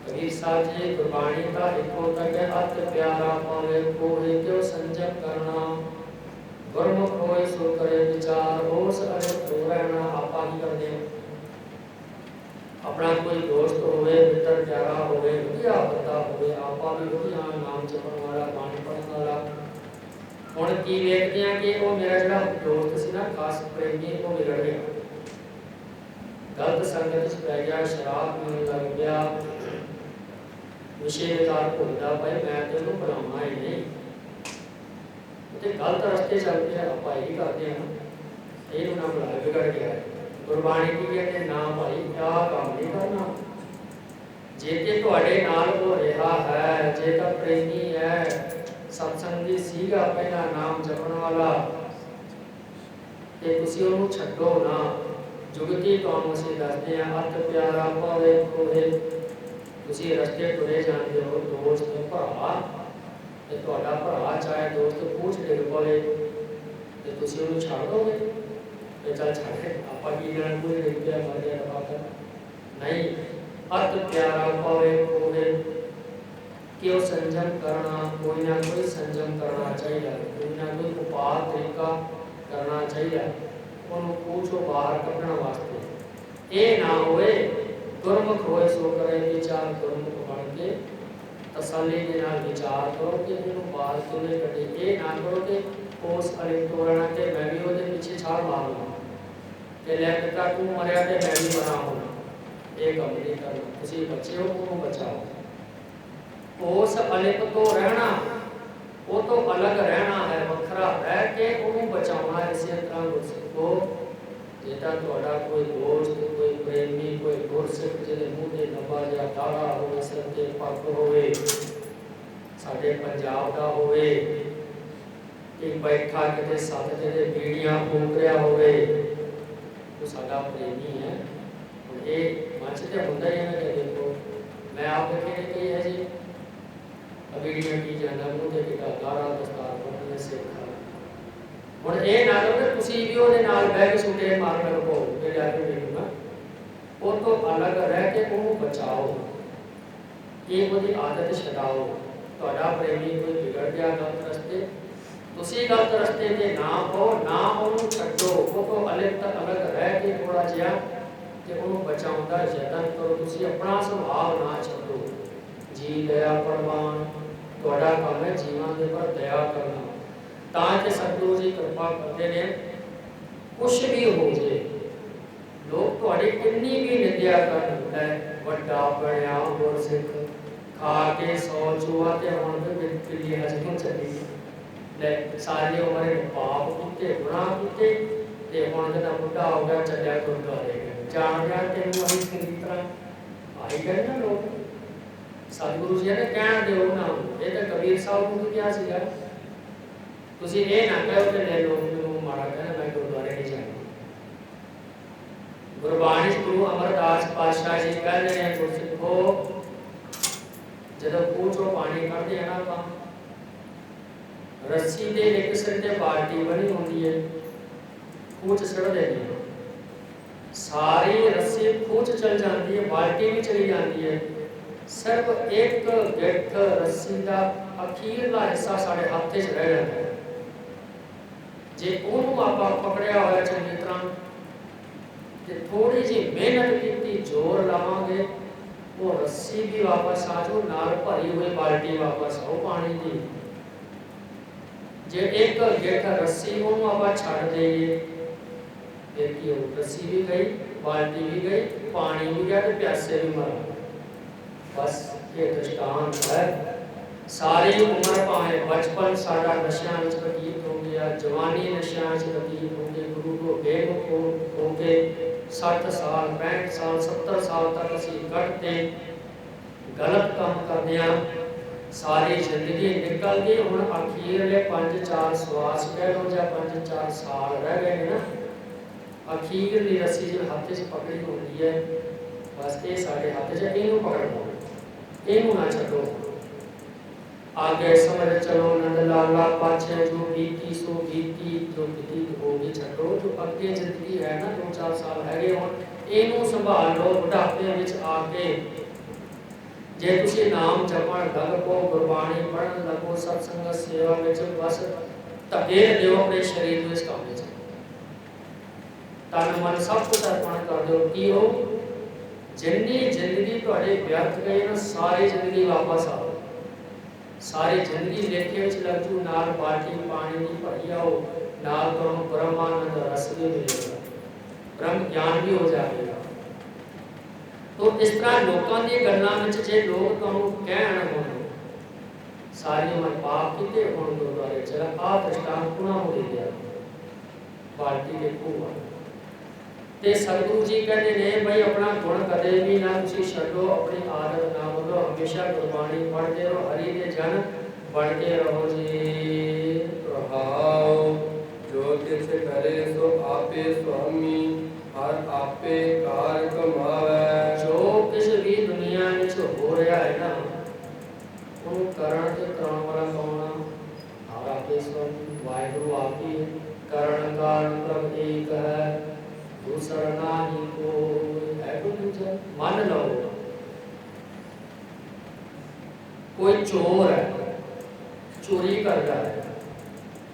कबीर साहब जी गुरबाणी का इको तक अत प्यारा पावे कोई क्यों संजम करना, गुरमुख होए सो करे विचार, होश अरे तो रहना। आपा ही करते अपना कोई दोस्त होवे, मित्र प्यारा होवे, वधिया बंदा होवे, आपा भी वधिया नाम जपण वाला, बाणी पढ़न वाला। ਹੁਣ ਕੀ ਵੇਖਦੇ ਆ ਕਿ ਉਹ ਮੇਰਾ ਜਿਹੜਾ ਦੋਸਤ ਸੀ ਨਾ, ਖਾਸ ਪ੍ਰੇਮੀ, ਉਹ ਵਿਗੜ ਗਿਆ, ਗਲਤ ਸੰਗਤ ਚ ਪੈ ਗਿਆ, ਸ਼ਰਾਬ ਪੀਣ ਲੱਗ ਪਿਆ, ਵਿਸ਼ੇ ਵਿਚਾਰ ਭੁੱਲਦਾ ਭਾਈ ਮੈਂ ਤੇ ਉਹਨੂੰ ਬੁਲਾਉਣਾ ਹੀ ਨਹੀਂ, ਤੇ ਗਲਤ ਰਸਤੇ ਚੱਲ ਪਿਆ। ਆਪਾਂ ਇਹੀ ਕਰਦੇ ਹਾਂ, ਇਹਨੂੰ ਨਾ ਬੁਲਾ, ਵਿਗੜ ਗਿਆ। ਗੁਰਬਾਣੀ ਕੀ ਕਹਿੰਦੇ, ਨਾ ਭਾਈ ਆਹ ਕੰਮ ਨਹੀਂ ਕਰਨਾ। ਜੇ ਤੇ ਤੁਹਾਡੇ ਨਾਲ ਉਹ ਰਿਹਾ ਹੈ, ਜੇ ਤਾਂ ਪ੍ਰੇਮੀ ਹੈ, सत्संगी सीगा, पहला नाम जपण वाला, ते तुसी ओनू छड्डो ना। जुगती कौम असीं दसदे आ, अत प्यारा पावे कोहे। तुसी रस्ते टुरे जांदे हो, दोस्त भरा, ते तुहाडा भरा चाहे दोस्त पूछ डिग पवे, ते तुसी ओनू छड्ड दोगे? ते चल छड्ड, आपां की जाण, कोई डिग पिया मर गया दफा नहीं। अत प्यारा पावे कोहे, क्यों संजम करना, कोई ना कोई संजम करना चाहिए, कोई ना कोई उपाय तरीका करना चाहिए, उन्होंने पूछो बाहर कढ़ने वास्ते। ये ना होए गुरमुख होए सो करे विचार, गुरमुख बन के तसल्ली के नाल विचार करो कि इन्हों बाहर क्यों नहीं कढ़े। ये ना करो कि उस अले तोड़ना ते मैं भी ਉਹਦੇ ਪਿੱਛੇ ਛਾਲ ਮਾਰੂੰਗਾ, ਤੇ ਲੈ ਪਿਤਾ ਤੂੰ ਮਰਿਆ ਤੇ ਮੈਂ ਵੀ ਮਰਾਂ ਹੋਣਾ। ਇਹ ਕੰਮ ਨਹੀਂ ਕਰਨਾ। ਤੁਸੀਂ ਬੱਚੇ ਹੋ, ਉਹਨੂੰ ਬਚਾਓ। उस अलिप तो रहना, वो तो अलग रहना है, वखरा रह के उन्हें बचाना। इसी तरह गुरसिख को जेता तुहाडा कोई दोस्त, कोई प्रेमी, कोई गुरसिख जिहदे मूँह ते लंबा जिहा दाड़ा होवे, सिर ते पग होवे, साडे पंजाब दा होवे, एक बैठा किते सत ते बीड़ियां फूक रिहा होवे, वो साडा प्रेमी है। हुण ये मंच ते हुंदा ही है कि देखो मैं आप देखे कही है जी, बीड़ियां की जाना, मुँह ते किता दाड़ा, दस्तार पढ़ने सिखा। हुण ये ना करो कि तुसीं भी ਉਹਦੇ ਨਾਲ ਬਹਿ ਕੇ ਛੁੱਟੇ ਮਾਰਨ ਲੱਗੋ, ਜੇ ਜਾ ਕੇ ਵੇਖੂਗਾ, ਉਹ ਤੋਂ ਅਲੱਗ ਰਹਿ ਕੇ ਉਹਨੂੰ ਬਚਾਓ। ਇਹ ਉਹਦੀ ਆਦਤ ਛਡਾਓ। ਤੁਹਾਡਾ ਪ੍ਰੇਮੀ ਕੋਈ ਵਿਗੜ ਗਿਆ ਗਲਤ ਰਸਤੇ, ਤੁਸੀਂ ਗਲਤ ਰਸਤੇ ਤੇ ਨਾ ਪਾਓ, ਨਾ ਉਹਨੂੰ ਛੱਡੋ, ਉਹ ਤੋਂ ਅਲੱਗ ਰਹਿ ਕੇ ਥੋੜਾ ਜਿਹਾ ਤੇ ਉਹਨੂੰ ਬਚਾਉਣ ਦਾ ਯਤਨ ਕਰੋ। ਤੁਸੀਂ ਆਪਣਾ ਸੁਭਾਅ ਨਾ ਛੱਡੋ। जी दया प्रवान, ਤੁਹਾਡਾ ਕੰਮ ਹੈ ਜੀਵਾਂ ਦੇ ਉੱਪਰ ਦਇਆ ਕਰਨਾ। ਤਾਂ ਕਿ ਸਤਿਗੁਰੂ ਜੀ ਕਿਰਪਾ ਕਰਦੇ ਨੇ, ਕੁਛ ਵੀ ਹੋ ਜੇ, ਲੋਕ ਤੁਹਾਡੀ ਕਿੰਨੀ ਵੀ ਨਿੰਦਿਆ ਕਰਨ, ਲੈ ਵੱਡਾ ਬਣਿਆ ਗੁਰਸਿੱਖ, ਖਾ ਕੇ 100 ਚੂਹਾ ਤੇ ਹੁਣ ਤੇ ਬਿਲਕੁਲ ਹਜਮ ਚੱਲੀ, ਲੈ ਸਾਰੀ ਉਮਰ ਪਾਪ ਕੀਤੇ, ਗੁਨਾਹ ਕੀਤੇ, ਤੇ ਹੁਣ ਜਦੋਂ ਬੁੱਢਾ ਹੋ ਗਿਆ ਚੱਲਿਆ ਗੁਰਦੁਆਰੇ, ਜਾਣ ਗਿਆ ਤੈਨੂੰ ਅਸੀਂ ਚੰਗੀ ਤਰ੍ਹਾਂ ਆਈ ਗਏ ਨਾ ਲੋਕ। सतगुरु जी ने कहना दिओ ना, ये तो कबीर साहब को क्या सीगा, तुसी ये ना कहो कि ले लोग मैनूं माड़ा कहना, मैं गुरुद्वारे नहीं जाना। गुरबाणी गुरु अमरदास पातशाह जी कहते हैं, गुरसिखो जदों खूह चों पानी कढ़दे हैं ना, आपां रस्सी दे एक सिर ते बाल्टी बनी होंदी है, खूह च सुट देंदे हैं, सारी रस्सी खूह च चल जाती है, बाल्टी भी चली जाती है, सिर्फ एक गिठ रस्सी का अखीरला हिस्सा साढ़े हाथ च रह जाता है। जे ਉਹਨੂੰ ਆਪਾਂ ਪਕੜਿਆ ਹੋਇਆ ਚੰਗੀ ਤਰ੍ਹਾਂ ਤੇ ਥੋੜੀ ਜਿਹੀ ਮਿਹਨਤ ਕੀਤੀ, ਜ਼ੋਰ ਲਾਵਾਂਗੇ, ਉਹ ਰੱਸੀ ਵੀ ਵਾਪਸ ਆ ਜਾਊ, ਨਾਲ ਭਰੀ ਹੋਈ ਬਾਲਟੀ ਵਾਪਸ ਆਉ ਪਾਣੀ ਦੀ। ਜੇ ਇੱਕ ਗਿੱਠ ਰੱਸੀ ਉਹਨੂੰ ਆਪਾਂ ਛੱਡ ਦੇਈਏ, ਫਿਰ ਕੀ ਹੋਊ, ਰੱਸੀ ਵੀ ਗਈ, ਬਾਲਟੀ ਵੀ ਗਈ, ਪਾਣੀ ਵੀ ਗਿਆ ਤੇ ਪਿਆਸੇ ਵੀ ਮਰ ਗਏ। बस ये दृष्टांत है। सारी उम्र भावें बचपन साडा नशियां विच बतीत हो गया, जवानी नशियां विच बतीत हो गई, गुरु को बेमुख हो के 60 साल 65 साल 70 साल तक असीं कढ़ते गलत काम करदे हां, सारी जिंदगी निकल गई, हुण अखीरले 5-4 सवास कह लो या 5-4 साल रह गए ना, अखीरली रस्सी जो हाथ च पकड़ी होती है, बस ये साढ़े हाथ च, इनू पकड़ लो, इनू ना छड्डो। आगे समझ चलो नंद लाला, पाछे जो बीती सो बीती, जो बीती होगी छड्डो, जो अगे जिंदगी है ना 2-4 साल हैगे हुण इनू संभाल लो। बुढ़ापे विच आके जे तुसी नाम जपण लग पो, गुरबाणी पढ़न लगो, सत्संग सेवा विच बस धके दिओ अपने शरीर नूं इस काम विच, तन मन सब कुछ अर्पण कर दो। की हो जिन्नी जिंदगी तुहाडे व्यर्थ गई ना, सारी जिंदगी वापस आओ, सारी जिंदगी लेखे विच लग जू, नाल बाल्टी पानी दी भरी आओ, नाल तुहानूं ब्रह्मानंद रस भी मिलेगा, ब्रह्म ज्ञान भी हो जाएगा। तो इस तरह लोगों की गल्लां विच जे लोग तुहानूं कहण हुण सारी उमर पाप कीते हुण गुरुद्वारे चला, आ दृष्टांत पुणा हो गया, बाल्टी देखो ते सतगुरु जी कहते ने भाई अपना गुण कदे भी ना तुसी छड्डो, अपनी आदत ना बदलो, हमेशा गुरबाणी पढ़ते रहो, हरि के जन बनते रहो जी। प्रभाव जो किछ करे सो आपे स्वामी, हर आपे कार कमावे। जो किस भी दुनिया में हो रहा है ना, उन करण के कराने वाला कौन है? हर आपे स्वामी वाहिगुरु आप ही। करण काल प्रभ एक है, दूसरा नहीं कोई है। कोई मान लो कोई चोर है, चोरी करता है,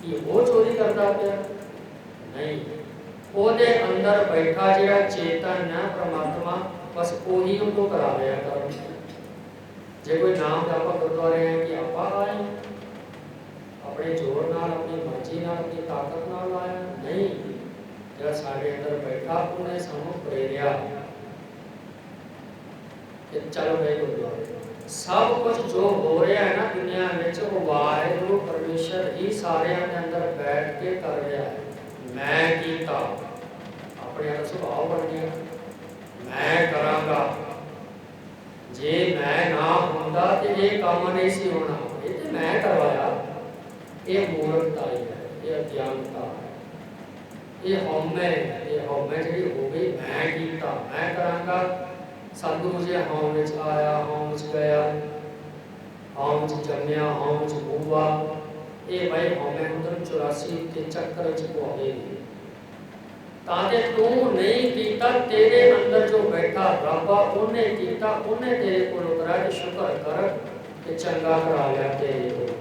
कि वो चोरी करता पिया नहीं, ओदे अंदर बैठा जिहड़ा चेतन है परमात्मा, बस वही उनको करा रहा कर। जे कोई नाम जप गुरुद्वारे है कि आपा आए अपने जोर नाल, अपनी मर्जी नाल, अपनी ताकत नाल आया नहीं, जो साढ़े अंदर बैठा उन्हें सानू प्रेरिया कि चलो भाई गुरुद्वारे। सब कुछ जो हो रहा है ना दुनिया में, वो वाहिगुरु परमेश्वर ही सारे के अंदर बैठ के कर रहा है। मैं कीता अपने सुभाव बन गया, मैं करांगा, जे मैं ना होंदा ते ये काम नहीं सी होना, ये तो मैं करवाया। ये मूर्खता है, ये अज्ञानता है, ये हौमे जी हो गई। मैं कीता मैं करांगा, सतगुरु जी हौम विच आया, हौम विच गया, हौम विच जम्मिया, हौम विच बूआ। ये भाई हौमे उधर 84 के चक्कर च पवेगी, ताकि तू नहीं कीता, तेरे अंदर जो बैठा रब उन्हें कीता, उन्हें तेरे को करा कि शुक्र कर कि चंगा करा लिया तेरे को।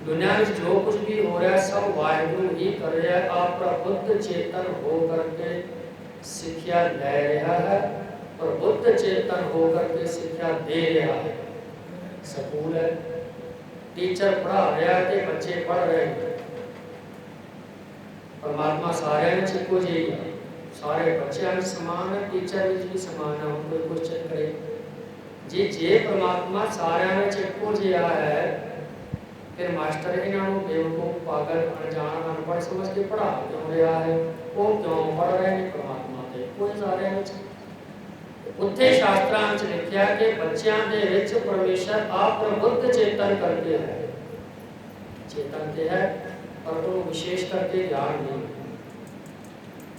दुनिया में जो कुछ भी हो रहा है सब वाहिगुरु ही कर रहा है। आप प्रबुद्ध चेतन हो करके शिक्षा ले रहा है, प्रबुद्ध चेतन हो करके शिक्षा दे रहा है। स्कूल है, टीचर पढ़ा रहा है, बच्चे पढ़ रहे हैं। परमात्मा सारे में इको जी है, सारे बच्चों में समान है, टीचर भी समान है। हम कोई क्वेश्चन करे जी, जे परमात्मा सारे में इको जिहा है, फिर मास्टर इन्हों बेवकूफ पागल अनजान अनपढ़ समझ के पढ़ा क्यों रहा है? वो क्यों पढ़ रहे हैं परमात्मा के कोई सारे उत्थे शास्त्रां विच लिखिया कि बच्चों दे विच परमेश्वर आप प्रबुद्ध चेतन करके है, चेतन ते है पर वो विशेष करके ज्ञान नहीं।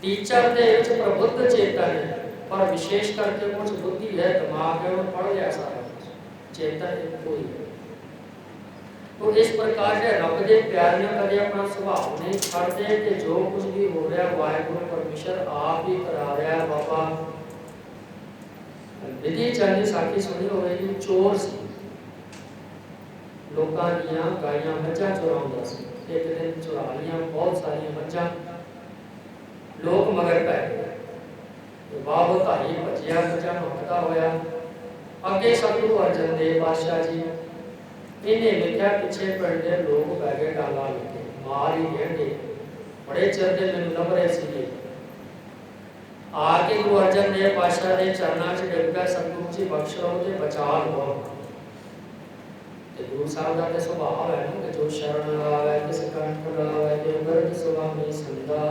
टीचर दे विच प्रबुद्ध चेतन है पर विशेष करके कुछ बुद्धि है, दिमाग है, वो पढ़ लिया सारा, चेतन कोई है। तो इस प्रकार से रब के प्यार ने कदे अपना स्वभाव नहीं छड़ते कि जो कुछ भी हो रहा है वाहिगुरु परमेश्वर आप ही करा रहा है। बाबा विधि चंद साखी सुनी होगी, चोर सी लोकां दियां गाइयां मੱਝਾਂ चुराउंदा सी। एक दिन चुरा लिया बहुत सारी मੱਝਾਂ, लोग मगर पै गए। बाबा धारी भजिया मੱਝਾਂ भुगता होया। अगे सतगुरु अर्जन देव पातशाह जी इन्हें लिखा पिछे पिंड के लोग बह गए डाला लेके मार ही देंगे, बड़े चिर के मैनू लभ रहे थे। आके गुरु अर्जन देव पातशाह के चरणों च डिग गया, सतगुरु जी बख्श लो ते बचा लो। गुरु साहब का स्वभाव है ना कि जो शरण आवे किस कंठ लावे के गर्द सुवामी संदा।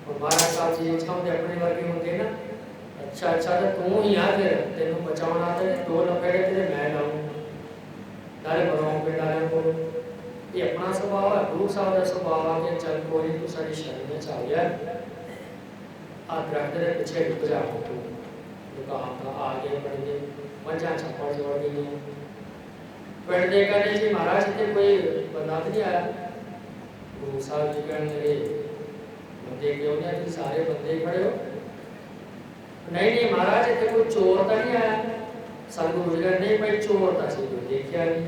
और महाराज साहब जी चाहते अपने वर्गे होंगे ना, अच्छा तो तू ही आ, फिर तेन बचाना तो दो लपेड़े तेरे मैं लाऊं। नाले बरों पिंड वाले को ये अपना स्वभाव है। गुरु साहब का स्वभाव है कि चल कोई तू सारी शरण में चल गया आ दरख्त के पीछे डुब जा तू दुकान का आगे बढ़ गए मजा छप्पड़ जोड़ गई पिंड दे कहने जी महाराज इतने कोई बंदा तो नहीं आया। गुरु साहब जी कहने लगे बंदे क्यों नहीं आए, सारे बंदे खड़े हो। नहीं नहीं महाराज इतने कोई चोर तो नहीं आया। सतगुरु जी कहते नहीं भाई चोर तो असं कोई देखा नहीं।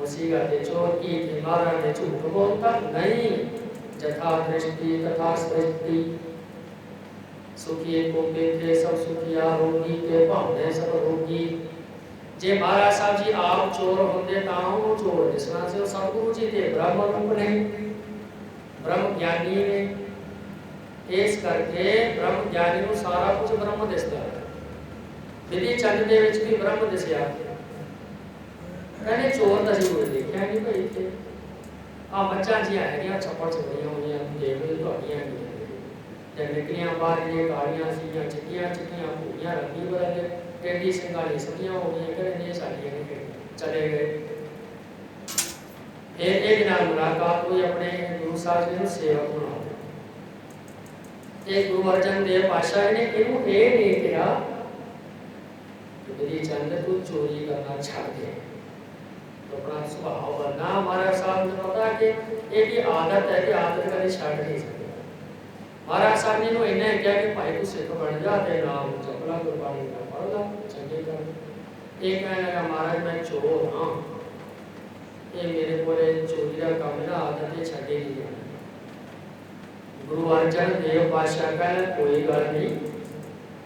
उसी कहते चोर की थी महाराज ने झूठ बोलता नहीं, जथा दृष्टि तथा सृष्टि सुखी को देखे सब सुखिया रोगी के भावने सब रोगी। जे महाराज साहब जी आप चोर होंगे ताऊ चोर जिसना से सतगुरु जी थे ब्रह्म रूप ने ब्रह्म ज्ञानी ने इस करके ब्रह्म ज्ञानी को सारा कुछ ब्रह्म दिसदा है। विधि चंद दे विच भी ब्रह्म दिसया कहने चोर तो असं कोई देखा नहीं भाई इतने आ मच्छा जी है छप्पड़ चपड़ियां हुई देख लो थोड़ियां निकलियां बाहर ये कालियां सीयां चिट्टियां चिट्टियां भूरियां रंगी बदल टेढ़ी सिंगाली सतियां हो गई कहने ये साड़ियां ने चले गए। फिर एक नाल मुलाकात हुई अपने गुरु साहब जी ने सेवक बना एक गुरु अर्जन देव पातशाह ने इनू ये नहीं कहा कि मेरी चंद तू चोरी करना छड़ दे तो अपना स्वभाव बनना। महाराज साहब ने पता कि ये भी आदत है कि आदत कभी छड़ नहीं सकते। महाराज साहब ने इन्हें क्या कि भाई तू सिख बन जा ते नाम जपला गुरबाणी का पढ़ ला चंगे कर। एक कहने लगा महाराज मैं चोर हाँ ये मेरे को चोरी का काम ना आदत है छड़े नहीं जाना। गुरु अर्जन देव पातशाह कहने कोई गल नहीं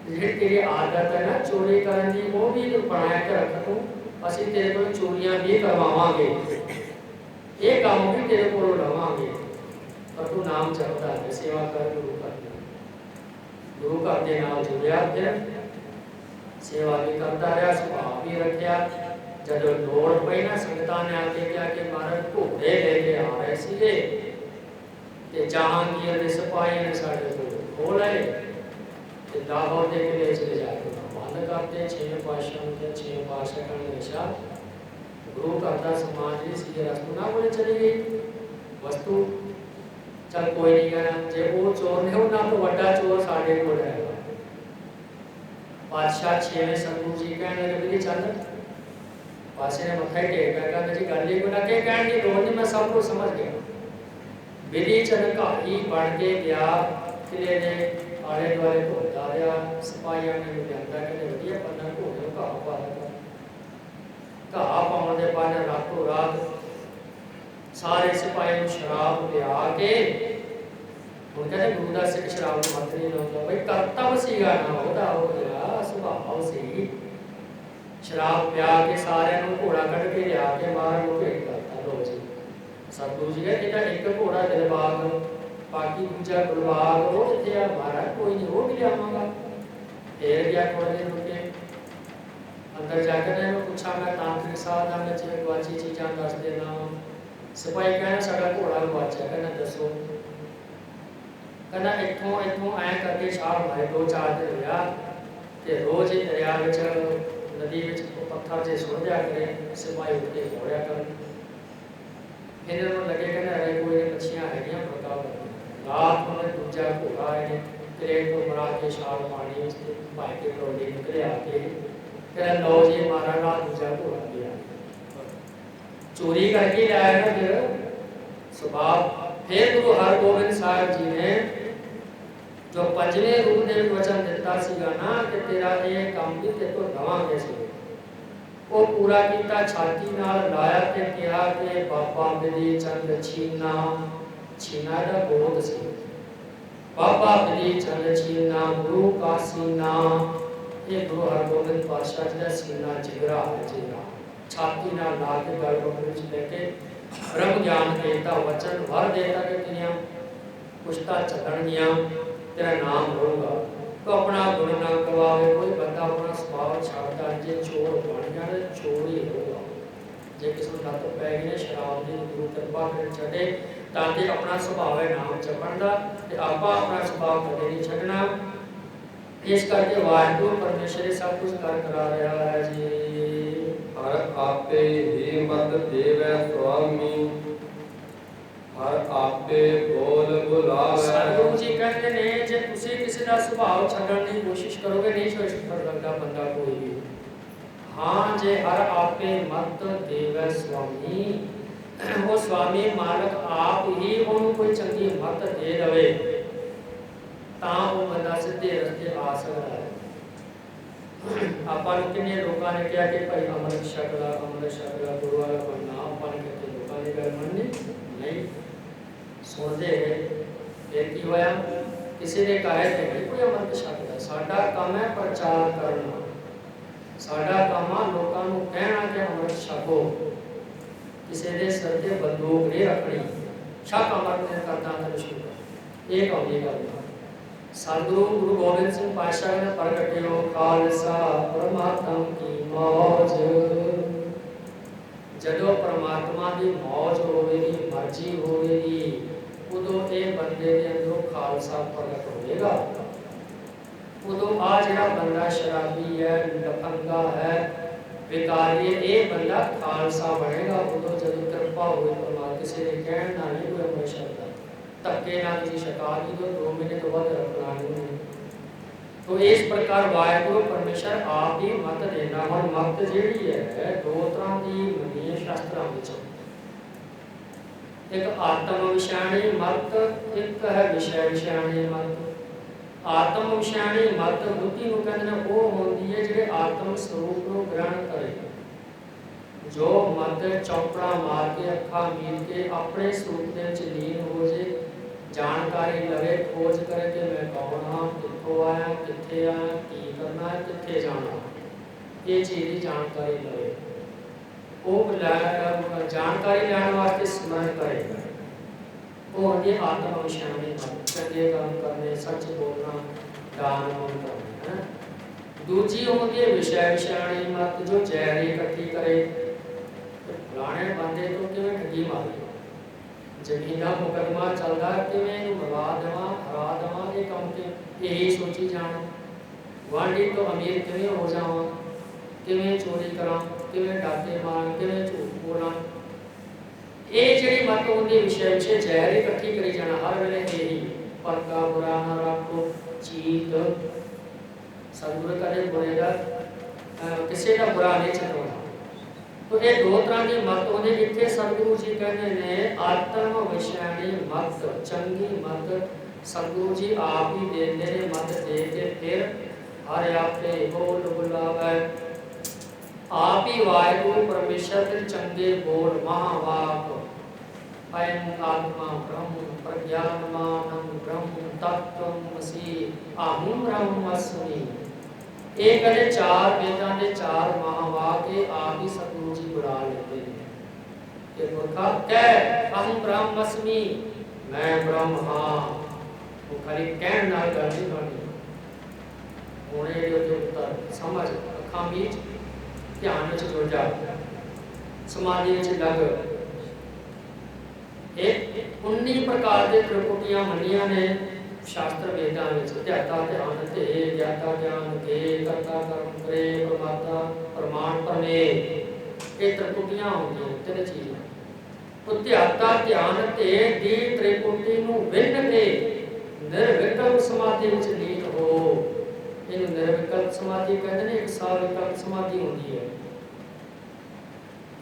जी तेरी आदत है ना चोरी करने की वो भी तू बनाया के रख तू असं तेरे को चोरियां भी करवावांगे ये काम भी तेरे को लवांगे पर तू नाम जपदा है सेवा कर गुरु घर के नाल जुड़िया फिर सेवा भी करता रहा स्वभाव भी रखा। जब दौड़ पई ना संगतां ने आके क्या कि महाराज घोड़े लेके आ रहे सीगे ते जहांगीर दे सिपाही ने साडे को खोल आए ते लाहौर दे किले चले जाके बंद करते। छे पातशाह के छे पातशाह का हमेशा गुरु घर का समाज जी सीधे रस्तों ना बोले चली गई वस्तु चल कोई नहीं कहना जे वो चोर ने ना तो बड़ा चोर साडे कोल है। पातशाह छेवें सतगुरु जी कहने लगे भी चल पासे ने मथा टेक कर कहना जी गल को ना के कहने की लोड़ नहीं मैं सब कुछ समझ गया। विधि चंद घाटी बन के गया किले ने आले दुआले घूमता रहा सिपाहियों ने लियांदा कहने वधिया पन्ना घोड़े घाह पा घाह पाउण दे बाद रातों रात सारे सिपाही को शराब पिया के ਹੁਣ ਕਹਿੰਦੇ ਗੁਰੂ ਦਾ ਸਿੱਖ ਸ਼ਰਾਬ ਨੂੰ ਮੱਤ ਨਹੀਂ ਲਾਉਂਦਾ ਬਈ ਕਰਤੱਵ ਸੀਗਾ ਨਾ ਉਹਦਾ ਉਹ ਜਿਹੜਾ ਸੁਭਾਅ ਸੀ ਸ਼ਰਾਬ ਪਿਆ ਕੇ ਸਾਰਿਆਂ ਨੂੰ ਘੋੜਾ ਕੱਢ ਕੇ ਲਿਆ ਕੇ ਮਾਰਨ ਨੂੰ ਭੇਟ ਕਰਤਾ। ਲੋ ਜੀ ਸਤਿਗੁਰੂ ਜੀ ਕਹਿੰਦੇ ਜਿਹੜਾ ਇੱਕ ਘੋੜਾ ਦਿਲਬਾਗ ਬਾਕੀ ਦੂਜਾ ਗੁਲਬਾਗ ਉਹ ਕਿੱਥੇ ਆ ਮਹਾਰਾਜ ਕੋਈ ਨਹੀਂ ਉਹ ਵੀ ਲਿਆਵਾਂਗਾ। ਫੇਰ ਗਿਆ ਥੋੜੇ ਦਿਨ ਰੁਕੇ ਅੰਦਰ ਜਾ ਕੇ ਮੈਂ ਪੁੱਛਾਂ ਮੈਂ ਤਾਂਤਰਿਕ ਸਾਹਿਬ ਨਾਲ ਵਿੱਚ ਗਵਾਚੀ ਚੀਜ਼ਾਂ ਦੱਸ ਦੇਣਾ। सिपाही कहना साडा घोड़ा गवाचा कहना दसो कहना इथों इथों ऐ करके छाल मारे 2-4 दिन रहा ते रोज ही दरिया विच नदी विच पत्थर जे सुट दिया करे सिपाही उठ के घोड़िया कर फिर उन्होंने लगे कहना अरे कोई मच्छियां है पका रात में दूजा घोड़ा है क्रेट को मरा के छाल पानी भाई के टोली निकले आके कहना लो जी मारा रात दूजा घोड़ा गया चोरी करके लाया ना फिर स्वभाव। फिर गुरु हरगोबिंद साहब जी ने जो पंजवें रूप ने वचन दिता सीगा ना कि तेरा ये काम भी ते तो दवांगे सी वो पूरा कीता छाती नाल लाया ते कहा कि बाबा बिधि चंद छीना छीना दा बोध सी बाबा बिधि चंद छीना गुरु का सीना ये गुरु हरगोबिंद पातशाह जी दा सीना जिगरा है जिगरा छाती ना ला के गल विच लेके ब्रह्म ज्ञान देता वचन वर देता कि तेरियां पुश्ता चलणगियां तेरा नाम होगा तो अपना गुण ना गवावे। कोई बंदा अपना स्वभाव छाड़ता जे चोर बन जाए चोर ही होगा। जे किसी लत पै गई शराब की गुरु कृपा कर छड़े ताकि अपना स्वभाव है नाम जपण दा ते आपा अपना स्वभाव कदे नहीं छड्डना। इस करके वाहिगुरू परमेश्वर सब कुछ कर करा रहा है जी। हर आपे ही मत देवै स्वामी, हर आपे बोल बुलावै। सतगुरु जी कहते ने जे तुसी किसी का स्वभाव छड्डण की कोशिश करोगे नहीं छोड़ सकता बंदा कोई भी। हाँ जे हर आपे मत देवै स्वामी, वो स्वामी मालक आप ही उन्होंने कोई चंगी मत दे दवे ਤਾਂ ਉਹ ਬੰਦਾ ਸਿੱਧੇ ਰਸਤੇ ਆ ਸਕਦਾ ਹੈ। ਆਪਾਂ ਨੂੰ ਕਿੰਨੇ ਲੋਕਾਂ ਨੇ ਕਿਹਾ ਕਿ ਭਾਈ ਅੰਮ੍ਰਿਤ ਛਕ ਲਾ ਗੁਰੂ ਵਾਲਾ ਬਣਨਾ, ਆਪਾਂ ਨੇ ਕਿਤੇ ਲੋਕਾਂ ਦੀ ਗੱਲ ਮੰਨਣੀ ਨਹੀਂ, ਸੁਣਦੇ ਗਏ। ਫਿਰ ਕੀ ਹੋਇਆ, ਕਿਸੇ ਨੇ ਕਹੇ ਤੇ ਨਹੀਂ ਕੋਈ ਅੰਮ੍ਰਿਤ ਛਕਦਾ। ਸਾਡਾ ਕੰਮ ਹੈ ਪ੍ਰਚਾਰ ਕਰਨਾ, ਸਾਡਾ ਕੰਮ ਆ ਲੋਕਾਂ ਨੂੰ ਕਹਿਣਾ ਕਿ ਅੰਮ੍ਰਿਤ ਛਕੋ। ਕਿਸੇ ਦੇ ਸਿਰ ਤੇ ਬੰਦੂਕ ਨਹੀਂ ਰੱਖਣੀ, ਛਕ ਅੰਮ੍ਰਿਤ ਨੇ ਕਰਦਾ ਤਾਂ ਸ਼ੁਰੂ ਇਹ ਕਹੀ ਗੱਲ। सतगुरु गुरु गोबिंद सिंह पातशाह ने प्रगटियो खालसा परमात्मा की मौज। जदों परमात्मा की मौज होवेगी, मर्जी होवेगी, उदों ये बंदे के अंदरों खालसा प्रगट होएगा। उदों आ जिहड़ा बंदा शराबी है, लफंगा है, बेकारी है, ये बंदा खालसा बनेगा। उदों जदों कृपा होए परमात्मा किसी ने कहण ना नहीं कोई अमृत छकदा, धक्के ना किसी छका दी तो 2 महीने तो बाद रखना नहीं। तो इस प्रकार वाहिगुरु परमेश्वर आप ही मत देना। हम मत जिहड़ी है दो तरह की मनी है शास्त्रां विच, एक आत्म विषयाणी मत, एक है विषय विषयाणी मत। आत्म विषयाणी मत बुद्धि नूं कहंदे ने वो होंदी है जिहड़े आत्म स्वरूप नूं ग्रहण करे, जो मत चौपड़ा मार के अखा मील के अपने स्वरूप दे विच लीन हो जाए, जानकारी लवे, खोज करे कि मैं कौन हाँ, कित्थों आया, कित्थे आया, की करना है, कित्थे जाना, ये चीज़ की जानकारी लवे। वो जानकारी लैण वास्ते स्मरण करे, वो होंदी आत्म विषयाणी मत। चंगे काम करने, सच बोलना, दान पुण्य करना है। दूजी होंदी है विषय विषयाणी मत, जो जैरी इकट्ठी करे, फलाने बंदे तो किवें ठगी मारी, जमीन का मुकदमा चलता कि मैं मरवा देवां, हरा देवां, ये काम के यही सोची जाना। वांडी तो अमीर किवें हो जावां, किवें चोरी करां, किवें डाके मारां, किवें झूठ बोलां, ये जिहड़ी मत होंदी विषय विषय जहर इकट्ठी करी जाना हर वेले यही। परका बुरा ना रखो चीत, सतगुरु कदे बुरे दा किसी का बुरा नहीं चलाउणा। तो ये दो तरह की मत होंदी। इत्थे सतगुरु जी कहते ने आत्म विषयाणी मत, चंगी मत सतगुरु जी आप ही देंदे ने। मत दे के फिर हर आपे बोल बुलावे, आप ही वाहिगुरु परमेश्वर के चंगे बोल महावाक, अयं आत्मा ब्रह्म प्रज्ञानमानं ब्रह्म तत्त्वमसि अहं ब्रह्मस्मि। ये कहते 4 वेदां दे 4 महावाक आप ही सतगुरु जी बुला लेते हैं कि मूर्खा कह अहं ब्रह्मस्मि, मैं ब्रह्म हाँ। वो खाली कहण नाल गल नहीं बननी, हुणे जो उत्तर समझ अखां बीच ध्यान विच जुड़ जा, समाधि विच लग। एक 19 प्रकार के त्रिपुटियां मनियां ने शास्त्र वेदां विच। ध्याता ध्यान ते, ज्ञाता ज्ञान के, करता कर्म करे, प्रमाता प्रमाण प्रमेय, ये त्रिपुटियां होंदियां 3 चीज़ां। तो ध्याता ध्यान ते दी त्रिपुटी नूं विंन के निर्विकल्प समाधि विच लीन हो। इहनूं निर्विकल्प समाधि कहंदे ने। एक सविकल्प समाधि होंदी है।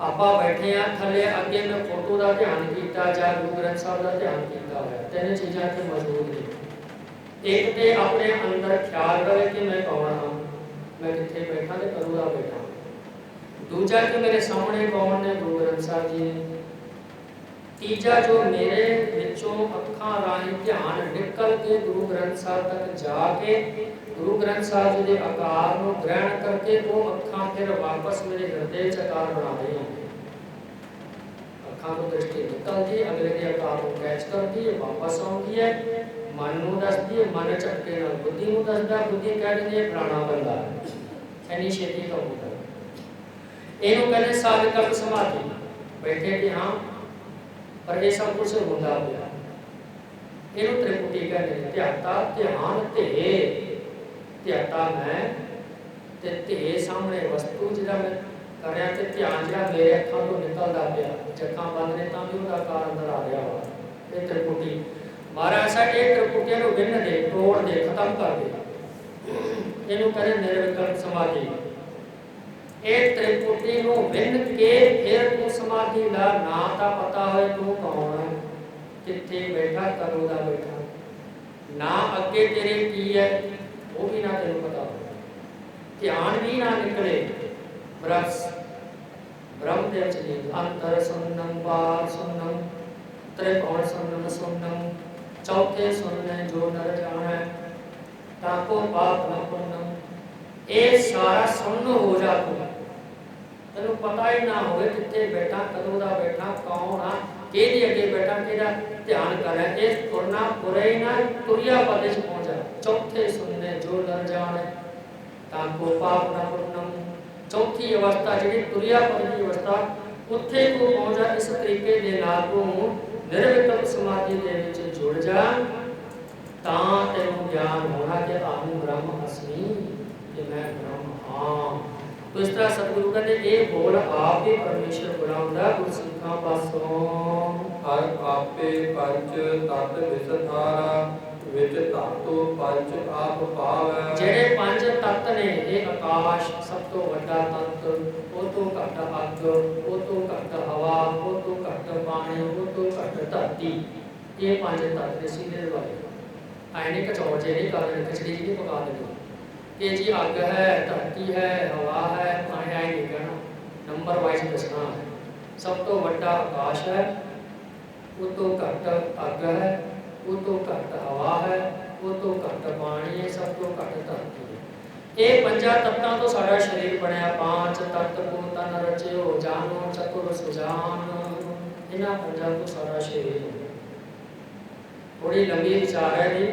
ਆਪਾਂ बैठे हाँ थले अगे मैं फोटो का ध्यान किया या गुरु ग्रंथ साहब का ध्यान किया है, 3 चीज़ां इत्थे मौजूद ने। एक तो अपने अंदर ख्याल रहे कि मैं कौन हाँ, मैं कित्थे बैठा तो कदों दा बैठा। दूजा कि मेरे सामने कौन ने, गुरु ग्रंथ साहब जी ने। तीजा जो मेरे विचों अखां राही ध्यान निकल के गुरु ग्रंथ साहब तक जाके गुरु ग्रंथ साहब जी के आकार को ग्रहण करके वो अखां फिर वापस मेरे हृदय च आकार बना रही हैं। अखां को दृष्टि निकलती, अगले के आकार को कैच करती है, वापस आती है, मन नूं दसदी है, मन झटके नाल बुद्धि नूं दसदा, बुद्धि कह दिंदी है फलाना बंदा इन्नी छेती काम होता। इहनूं कहंदे सविकल्प समाधि। बैठे कि हाँ पर यह सब कुछ होंदा पिया, इहनूं त्रिपुटी कहंदे ने। ध्याता ध्यान ते, ध्याता मैं ते सामने वस्तु जिहड़ा मैं कर रहा तो ध्यान जो मेरे अखां तो निकलता पाया, जखा बंद ने तो भी उसका आकार अंदर आ रहा वा। ये त्रिपुटी महाराज साहब ये त्रिपुटिया को विन्न दे, तोड़ दे, खत्म कर दे, इनू कहते निर्विकल्प समाधि। ये त्रिपुटी को विन्न के फिर तू समाधि ला, ना तो पता हो तू कौन है, किथे बैठा, कदों दा बैठा, ना अगे तेरे की है वो भी ना तेन पता हो, ध्यान भी ना निकले। ब्रह्मदेव जी अंतर सुन्नम बाहर सुन्नम त्रिकोण सुन्नम सुन्नम, चौथे सुनने जो नर जाने ताको पाप न पुन्नम। ये सारा सुन्न हो जा तू, तेन पता ही ना हो कितने बैठा, कदों दा बैठा, कौन आ, कि अगे बैठा, कि ध्यान कर रहा है। इस तुरना पुरे ही ना तुरिया पद पहुंच जा। चौथे सुनने जो नर जाने ताको पाप न पुन्नम, चौथी अवस्था जी तुरिया पद की अवस्था, उत्थे को पहुंच जा। इस तरीके के नाल तू निर्विकल्प समाधि दे विच जुड़ जा, तां तेनू ज्ञान होना कि आहूं ब्रह्म अस्मि, कि मैं ब्रह्म हाँ। तो इस तरह सतगुरु कहते ये बोल आप ही परमेश्वर बुलाउंदा गुरसिखां पासों। हर आपे पंच तत्व विसथारा, विच धातु पंच आप पावै। ਜਿਹੜੇ ਪੰਜ ਤੱਤ ਨੇ, ਇਹ ਆਕਾਸ਼ ਸਭ ਤੋਂ ਵੱਡਾ ਤੱਤ, ਉਹ ਤੋਂ ਘੱਟ ਅੱਗ, ਉਹ ਤੋਂ ਘੱਟ ਹਵਾ, ਉਹ ਤੋਂ ਘੱਟ ਪਾਣੀ, ਉਹ ਤੋਂ ਘੱਟ ਧਰਤੀ। ਇਹ ਪੰਜ ਤੱਤ ਦੇ ਸਿੱਧੇ ਵਾਲੇ ਆਏ ਨੇ। ਕਚੌੜ ਜੇ ਨਹੀਂ ਕਰਦੇ, ਖਿਚੜੀ ਜੀ ਨਹੀਂ ਪਕਾ ਦੇਣੀ कि जी अग है, धरती है, हवा है, पानी आए नहीं कहना, नंबर वाइज दसना है। सब तो वड्डा आकाश है, वो तो घट अग है, वो तो घट हवा है, वो तो घट पानी है, सब तो घट धरती है। ये पंजा तत्तां तो सारा शरीर बनया। पांच तत्त को तन रचियो, जानो चतुर सुजान, इन्हां पंजां तो सारा शरीर। थोड़ी लंबी विचार है जी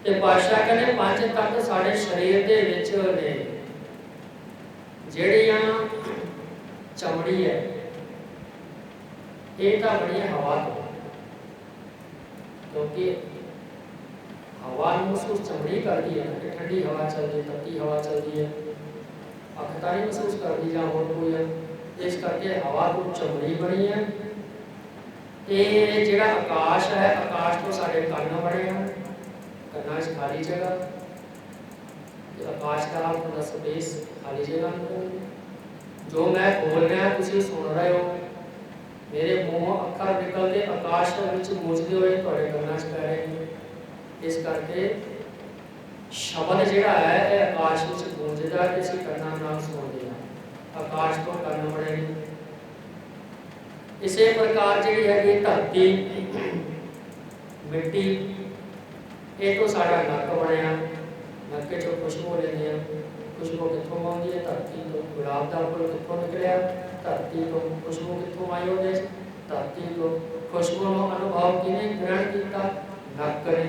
कि पातशाह कहने पंज तत्त साढ़े शरीर दे विच ने। जिहड़ियां चमड़ी है ये तो बनी हवा तो, क्योंकि हवा महसूस चमड़ी करती है कि ठंडी हवा चलती है, तत्ती हवा चलती है, अख तो नहीं महसूस करती या होर कोई है। इस करके हवा तो चमड़ी बनी है। ये जिहड़ा आकाश है, आकाश तो साढ़े कन्न बने हैं, कन्ना खाली जगह, आकाश का पूरा स्पेस खाली जगह। जो मैं बोल रहा तुसीं सुन रहे हो, मेरे मुँह अखर निकलते आकाश में गूंजते हुए थोड़े कन्ना च पै रहे हैं। इस करके शब्द जिहड़ा है ये आकाश में गूंजदा ते असीं कन्ना नाल सुणदे हां, आकाश तो कन्न बने नहीं। इसे प्रकार जिहड़ी है धरती मिट्टी, ये तो साड़ा नक बनया, नक चो खुशबू लेंगे, खुशबू कितों आती है? धरती तो। गुलाब का फुल कितों निकलिया? धरती तो। खुशबू कितों आई? वो धरती तो। खुशबू का अनुभव किने ग्रहण किया? नक ने।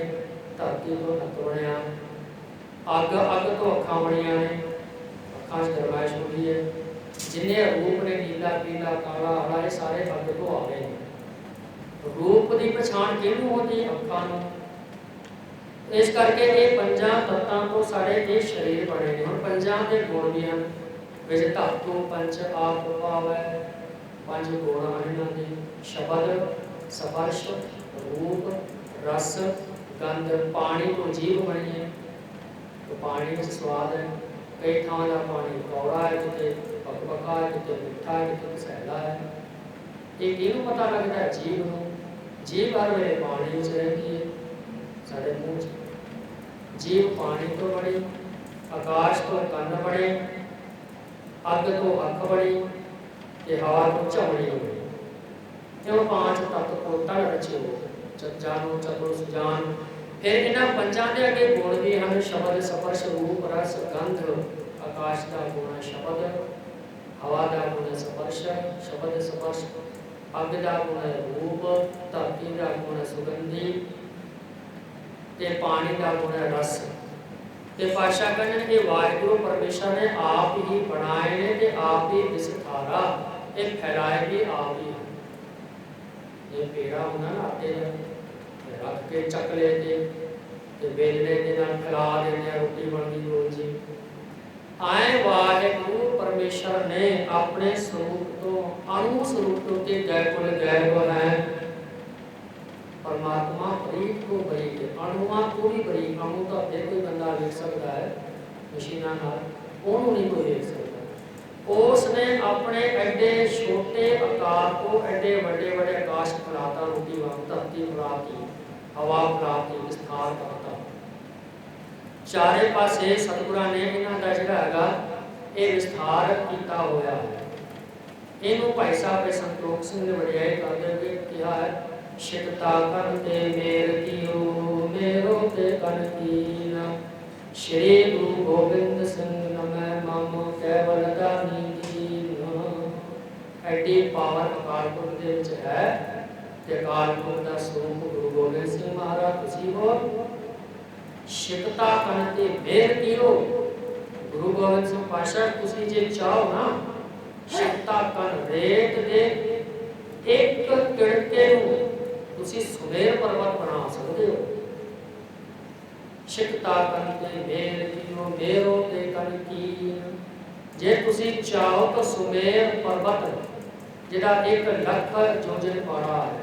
धरती तो नक बनया। अग, अग तो अखां बनिया ने, अखां च गरमाइश होती है। जिन्ने रूप ने नीला पीला काला हरा, ये सारे अग तो आ गए। रूप की पछाण किहनूं होती? अखां नूं। इस करके ये पंजा तत्तां तो साढ़े ये शरीर बने ने। हुण पंजां दे गुण भी हैं, विच धातु पंच आप पावै, पंज गुण हैं इन्हां दे। शब्द, स्पर्श, रूप, रस, गंध। पानी तो जीव बनी है, तो पानी में स्वाद है। कई थां दा पानी कौड़ा है, किते पकपका है, किते मिठा है, किते कसैला है। ये किहनूं पता लगदा है? जीव नूं। जीव हर वेले पानी विच रहिंदी है, साढ़े मूँह च। जीव पानी तो बड़ी, आकाश तो कन्न बने, अग तो अख बड़ी, ते हवा तो चमड़ी बनी। क्यों? पांच तत्त को तन रचियो, जानो चतुर सुजान। फिर इन्हां पंजां दे अगे गुण भी हैं। शब्द, स्पर्श, रूप, रस, गंध। आकाश का गुण है शब्द, हवा का गुण है स्पर्श, शब्द स्पर्श। अग का गुण है रूप, धरती का गुण है सुगंधी, ते पानी का गुण है रस। ते पातशाह कहते हैं वाहिगुरु परमेश्वर ने आप ही बनाए ने, ते आप ही विस्तारा, ये फैलाए भी आप ही। ये पेड़ा होना ना आटे का, रख के चकले ते बेलने के नाल फैला देने, रोटी बन गई रोल जी। ਆਏ ਵਾਹਿਗੁਰੂ ਪਰਮੇਸ਼ਰ ਨੇ ਆਪਣੇ ਸਰੂਪ ਤੋਂ ਅਣੂ ਸਰੂਪ ਤੋਂ ਤੇ ਗੈਰਗੁਣ ਗੈਰਗੁਣ ਹੈ। परमात्मा बरीक को बरीक है, अणुआ को भी बरीक, अणु तो फिर कोई बंदा देख सकता है मशीना नाल, ਉਹਨੂੰ नहीं कोई देख सकता। उसने अपने एडे छोटे आकार को एडे बड़े बड़े आकाश फैलाता, रोटी वांग धरती फैलाती, हवा फैलाती, विस्तार करता। चारे पासे सतगुरां ने इन्हां दा जिहड़ा हैगा ਇਹ ਵਿਸਥਾਰ ਕੀਤਾ ਹੋਇਆ ਹੈ। ਇਹਨੂੰ ਭਾਈ ਸਾਹਿਬ ਦੇ ਸੰਤੋਖ ਸਿੰਘ ਨੇ ਵਡਿਆਈ ਕਰਦੇ ਹੋਏ ਕਿਹਾ ਹੈ, शिकता कर ते मेर कियो मेरो ते कन कीन, श्री गुरु गोबिंद सिंह नमः मम केवल दानी दीन। एडी पावर अकाल पुरख दे विच है ते अकाल पुरख दा स्वरूप गुरु गोबिंद सिंह महाराज तुसी हो। शिकता कर ते मेर कियो, गुरु गोबिंद सिंह पातशाह तुसी जे चाहो ना, शिकता कर रेत दे एक किड़के नूं तुसी सुमेर पर्वत बना सकते हो। शिकता कन ते मेर कियो मेरो ते कन कीन, जे तुसी चाहो तो सुमेर पर्वत जिहड़ा 1 ਲੱਖ योजन पारा है,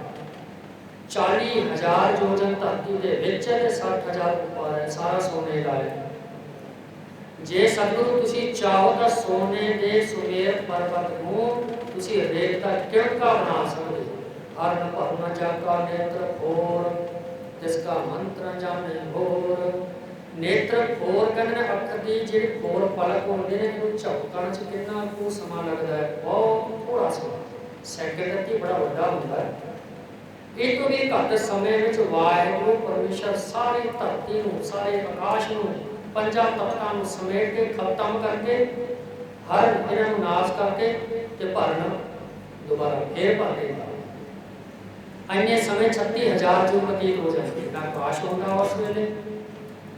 40,000 योजन धरती दे विच ते 60,000 ऊपर है, सारा सोने दा है। जे सतगुरु तुसी चाहो तो सोने दे सुमेर पर्वत नूं तुसी रेत दा किड़का बना सकते हो। हर भरन जाका नेत्र फोर, जिसका मंत्र जाने होर। नेत्र फोर कहने अख दी जिहड़ी फोर पलक होंदे ने, इहनूं झपकण च कितना को समा लगदा है, बहुत थोड़ा समा, सैकंड ती बड़ा वड्डा हुंदा है। इह तो भी घट समय विच वाहिगुरू परमेश्वर सारी धरती नूं, सारे आकाश नूं, पंजा तत्तां नूं समेट के खत्म करके, हर इन्हां नूं नाश करके ते भरन दोबारा फिर भर देंदा। अन्य समय 36,000 युग बतीत हो जाएंगे, ना आकाश होगा उस वेले,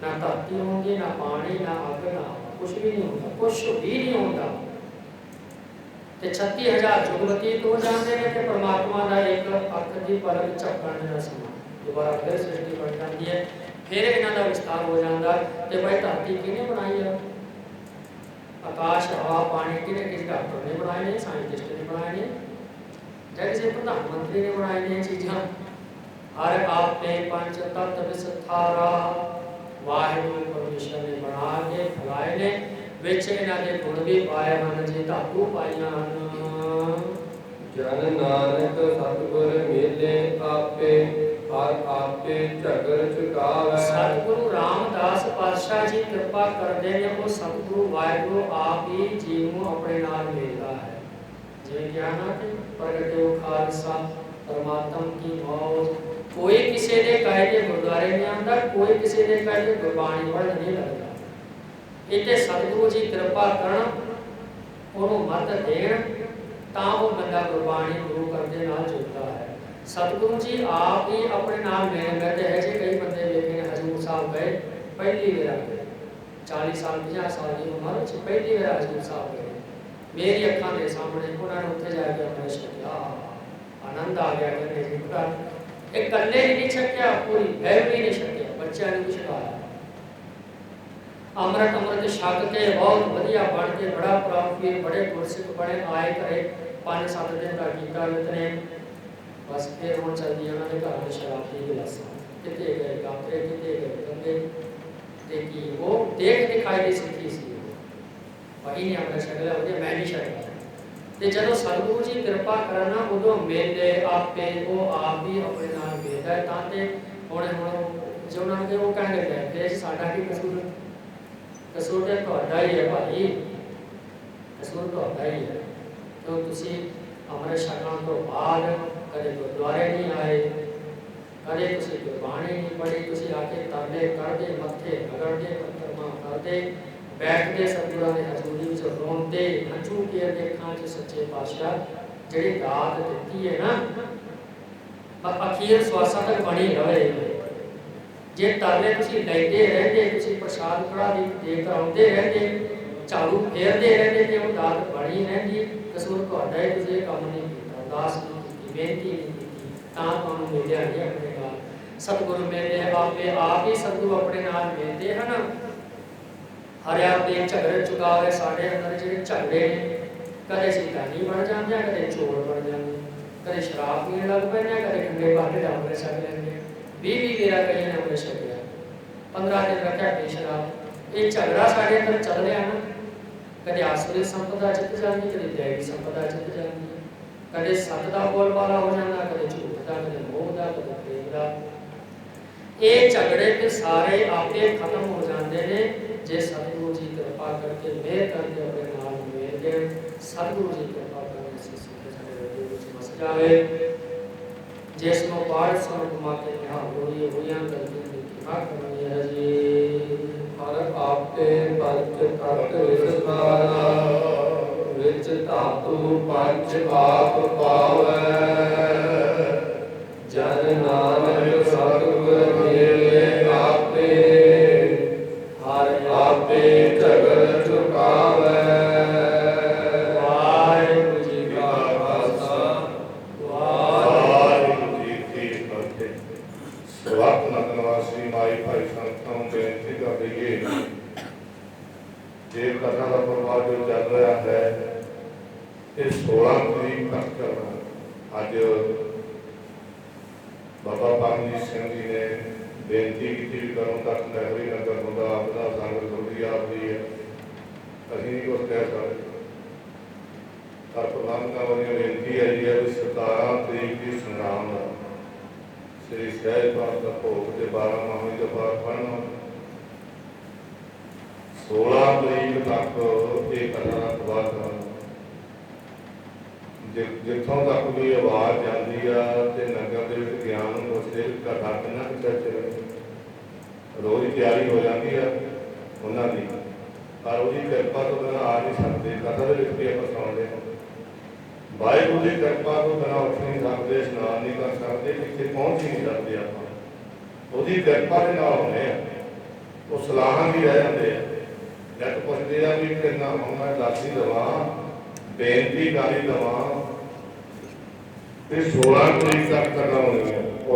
ना धरती होंगी, ना पानी, ना अग, ना कुछ भी नहीं होगा, कुछ भी नहीं होगा। ते 36,000 युग बतीत हो जाते हैं कि परमात्मा का एक अख की पलक झपकण का समा दोबारा फिर सृष्टि बन जाती है, फिर इन्हां दा विस्तार हो जाता है। ते भाई धरती किहने बनाई है, आकाश हवा पानी किहने, किसी डॉक्टर ने बनाए ने, साइंटिस्ट ने बनाए ने, जैसे प्रधानमंत्री ने बनाई ने चीज़ां। हर आपे पंच तत्व विस्तारा वाहिगुरू परमेश्वर ने बना के फैलाए ने, विच इन्हां दे गुण भी पाए हन, जे धातु पाईयां हन। जन नानक सतगुर मेले आपे, हर आपे झगर चुकावै। सतगुरु रामदास पातशाह जी कृपा करदे ने, वो सतगुरु वाहिगुरू आप ही जीव नूं अपने नाल मिलदा है। जे ज्ञान के प्रगटे खालसा परमात्मा की मौज। कोई किसी दे कहे के गुरुद्वारे नहीं आंदा, कोई किसी दे कहे के गुरबाणी पढ़ नहीं लगता। इते सतगुरु जी कृपा करन, ओनू मत देण, तां वो बंदा गुरबाणी गुरु करदे नाल जुड़दा है। सतगुरु जी आप ही अपने नाल मिल बैठे है। जे कई बंदे देखे हजूर साहब गए, पहली बार गए, 40 साल 50 साल की उम्र च पहली बार हजूर साहब गए, मेरी अखां के सामने उन्होंने उत्थे जाके अपने छकिया, आनंद आ गया। कहने जी पता एक कल्ले ही नहीं छकिया, पूरी फैमिली ने छकिया, बच्चों ने भी छकाया। अमृत छक के बहुत वधिया बन के बड़ा प्राउड, बड़े गुरसिख बने, आए घरे 5-7 दिन का टीका इतने बस फिर हुण चलदी उन्होंने घर में शराब की गिलासां, किते गए गाते, किते गए गंगे, ते की वो देख दिखाई दी सीखी सी वही नहीं अपने शक्ल होती, मैं नहीं शक्ल। ते जदों सतगुरु जी कृपा करना उदों मेले आपे वो आप ही अपने नाल मिलदा है। तां ते हुण जो उन्होंने के वो कहने लगे कि साडा की कसूर, कसूर ते तुहाडा ही है भाई, कसूर तुहाडा ही है। क्यों तुसी अमृत छकण तो बाद कदे गुरुद्वारे नहीं आए, कदे तुसी गुरबाणी नहीं पढ़ी, तुसी आके तरले करदे, मत्थे रगड़दे, परिक्रमा करदे, बैठते सतगुरां दे हजूरी विच रोंदे, हंझू के अखां च सच्चे पातशाह जिहड़ी दात दित्ती है ना, अखीर सवासां तक बनी रहे। जे तरले तुसी लैंदे रहंदे, तुसी प्रसाद कड़ा दे कर आउंदे रहंदे, झाड़ू फेरदे रहंदे ते वो दात बनी रहंदी। कसूर तुहाडा है, तुसी काम नहीं कीता, अरदास नहीं कीती, बेनती नहीं कीती, तां तुहानूं मिलिया नहीं अपने नाल। सतगुरु मेले आपे आप ही सतगुरु अपने नाल मिलदे हन। ਹਰ ਆਪੇ ਝਗੜੇ ਚੁਕਾਵੇ ਸਾਡੇ ਅੰਦਰ ਜਿਹੜੇ ਝਗੜੇ ਨੇ, ਕਦੇ ਸ਼ੈਤਾਨੀ ਬਣ ਜਾਂਦੇ ਆ, ਕਦੇ ਚੋਰ ਬਣ ਜਾਂਦੇ, ਕਦੇ ਸ਼ਰਾਬ ਪੀਣ ਲੱਗ ਪੈਂਦੇ ਆ, ਕਦੇ ਠੰਡੇ ਬਾਟੇ ਦਾ ਅੰਮ੍ਰਿਤ ਛਕ ਲੈਂਦੇ ਆ। 20 ਮੇਰਾ ਕਈ ਨੇ ਅੰਮ੍ਰਿਤ ਛਕਿਆ, 15 ਦਿਨ ਰੱਖਿਆ ਪੀ ਸ਼ਰਾਬ। ਇਹ ਝਗੜਾ ਸਾਡੇ ਅੰਦਰ ਚੱਲ ਰਿਹਾ ਨਾ, ਕਦੇ ਆਸੁਰੀ ਸੰਪਦਾ ਜਿੱਤ ਜਾਂਦੀ, ਕਦੇ ਦੈਵੀ ਸੰਪਦਾ ਜਿੱਤ ਜਾਂਦੀ, ਕਦੇ ਸੱਚ ਦਾ ਬੋਲਬਾਲਾ ਹੋ ਜਾਂਦਾ, ਕਦੇ ਝੂਠ ਦਾ, ਕਦੇ ਮੋਹ ਦਾ, ਕਦੇ ਪ੍ਰੇਮ ਦਾ। ਇਹ ਝਗੜੇ ਤੇ ਸਾਰੇ ਆਪੇ ਖਤਮ ਹੋ ਜਾਂਦੇ ਨੇ ਜੇ ਸਤਿਗੁਰੂ ਜੀ ਕਿਰਪਾ ਕਰਕੇ ਮਿਹਰ ਕਰਕੇ ਆਪਣੇ ਨਾਲ ਮੇਲ ਦੇਣ। ਸਤਿਗੁਰੂ ਜੀ ਕਿਰਪਾ ਕਰਨ ਅਸੀਂ ਸਿੱਖੇ ਸਾਡੇ ਹਿਰਦੇ ਵਿੱਚ ਵਸ ਜਾਵੇ। ਜਿਸ ਨੂੰ ਬਾੜ ਸਮਝ ਮਾ ਕੇ ਨਿਹਾਲ ਹੋਈ ਹੋਈਆਂ ਗਲਤੀਆਂ ਦੀ ਖਿਮਾ ਕਰਨੀ ਹੈ ਜੀ। ਹਰ ਆਪੇ ਪੰਜ ਤਤ ਵਿਸਥਾਰਾ, ਵਿੱਚ ਧਾਤੂ ਪੰਜ ਪਾਪ ਪਾਵੈ। ਜਨ ਨਾਨਕ ਸਤਿਗੁਰ ਮਿਲੇ ਆਪੇ, ਹਰ ਆਪੇ ਝਗੜ ਚੁਕਾਵੈ। ਵਾਹਿਗੁਰੂ ਜੀ ਕਾ ਖਾਲਸਾ, ਵਾਹਿਗੁਰੂ ਜੀ ਕੀ ਫਤਿਹ। ਸਵਾਗਤ ਨਗਨਵਾਸੀ ਮਾਈ ਭਾਈ ਸੰਤਾਂ ਨੂੰ ਬੇਨਤੀ ਕਰ ਲਈਏ, ਜੇ ਕਥਾ ਦਾ ਪ੍ਰਵਾਹ ਜੋ ਚੱਲ ਰਿਹਾ ਹੈ ਇਹ 16 ਤਰੀਕ ਤੱਕ ਚੱਲਣਾ। ਅੱਜ ਬਾਬਾ ਪਰਮਜੀਤ ਸਿੰਘ ਜੀ ਨੇ ਬੇਨਤੀ ਕੀਤੀ ਵੀ ਕਦੋਂ ਤੱਕ ਨਗਰੀ ਨਗਰ ਹੁੰਦਾ ਆਪਦਾ ਸੰਗਤ ਹੁੰਦੀ ਆਪਦੀ ਹੈ, ਅਸੀਂ ਨਹੀਂ ਕੁਛ ਕਹਿ ਸਕਦੇ। ਪਰ ਪ੍ਰਬੰਧਕਾਂ ਵੱਲੋਂ ਬੇਨਤੀ ਹੈ ਜੀ ਵੀ 17 ਤਰੀਕ ਦੀ ਸੰਗਰਾਮ ਦਾ ਸ੍ਰੀ ਸਹਿਜ ਪਾਠ ਦਾ ਭੋਗ ਤੇ 12 ਮਾਹੀ ਦਾ ਪਾਠ ਪੜ੍ਹਨਾ। 16 ਤਰੀਕ ਤੱਕ ਇਹ ਕਥਾ ਦਾ ਪ੍ਰਵਾਹ ਕਰਨਾ। ਜਿੱਥੋਂ ਤੱਕ ਵੀ ਆਵਾਜ਼ ਜਾਂਦੀ ਆ ਤੇ ਨਗਰ ਦੇ ਵਿੱਚ ਗਿਆਨ ਨੂੰ ਉਸਦੇ ਕਥਾ ਕਿੰਨਾ ਕੁ ਚਰਚੇ ਰੋਜ਼ ਤਿਆਰੀ ਹੋ ਜਾਂਦੀ ਆ ਉਹਨਾਂ ਦੀ, ਪਰ ਉਹਦੀ ਕਿਰਪਾ ਤੋਂ ਬਿਨਾਂ ਆ ਨਹੀਂ ਸਕਦੇ। ਕਥਾ ਦੇ ਵਿੱਚ ਵੀ ਆਪਾਂ ਸੁਣਦੇ ਹਾਂ, ਵਾਹਿਗੁਰੂ ਦੀ ਕਿਰਪਾ ਤੋਂ ਬਿਨਾਂ ਉੱਠ ਨਹੀਂ ਸਕਦੇ, ਇਸ਼ਨਾਨ ਨਹੀਂ ਕਰ ਸਕਦੇ, ਕਿਤੇ ਪਹੁੰਚ ਹੀ ਨਹੀਂ ਸਕਦੇ ਆਪਾਂ। ਉਹਦੀ ਕਿਰਪਾ ਦੇ ਨਾਲ ਹੁੰਦੇ ਆ, ਉਹ ਸਲਾਹਾਂ ਵੀ ਰਹਿ ਜਾਂਦੇ ਆ। ਜਦ ਪੁੱਛਦੇ ਆ ਵੀ ਕਿੰਨਾ ਹੁਣ ਮੈਂ ਦਾਸੀ ਦੇਵਾਂ, ਬੇਨਤੀ ਕਰੀ ਦੇਵਾਂ, ਤੇ 16 ਤਰੀਕ ਤੱਕ ਕਰਨਾ ਹੋਣੀ ਹੈ।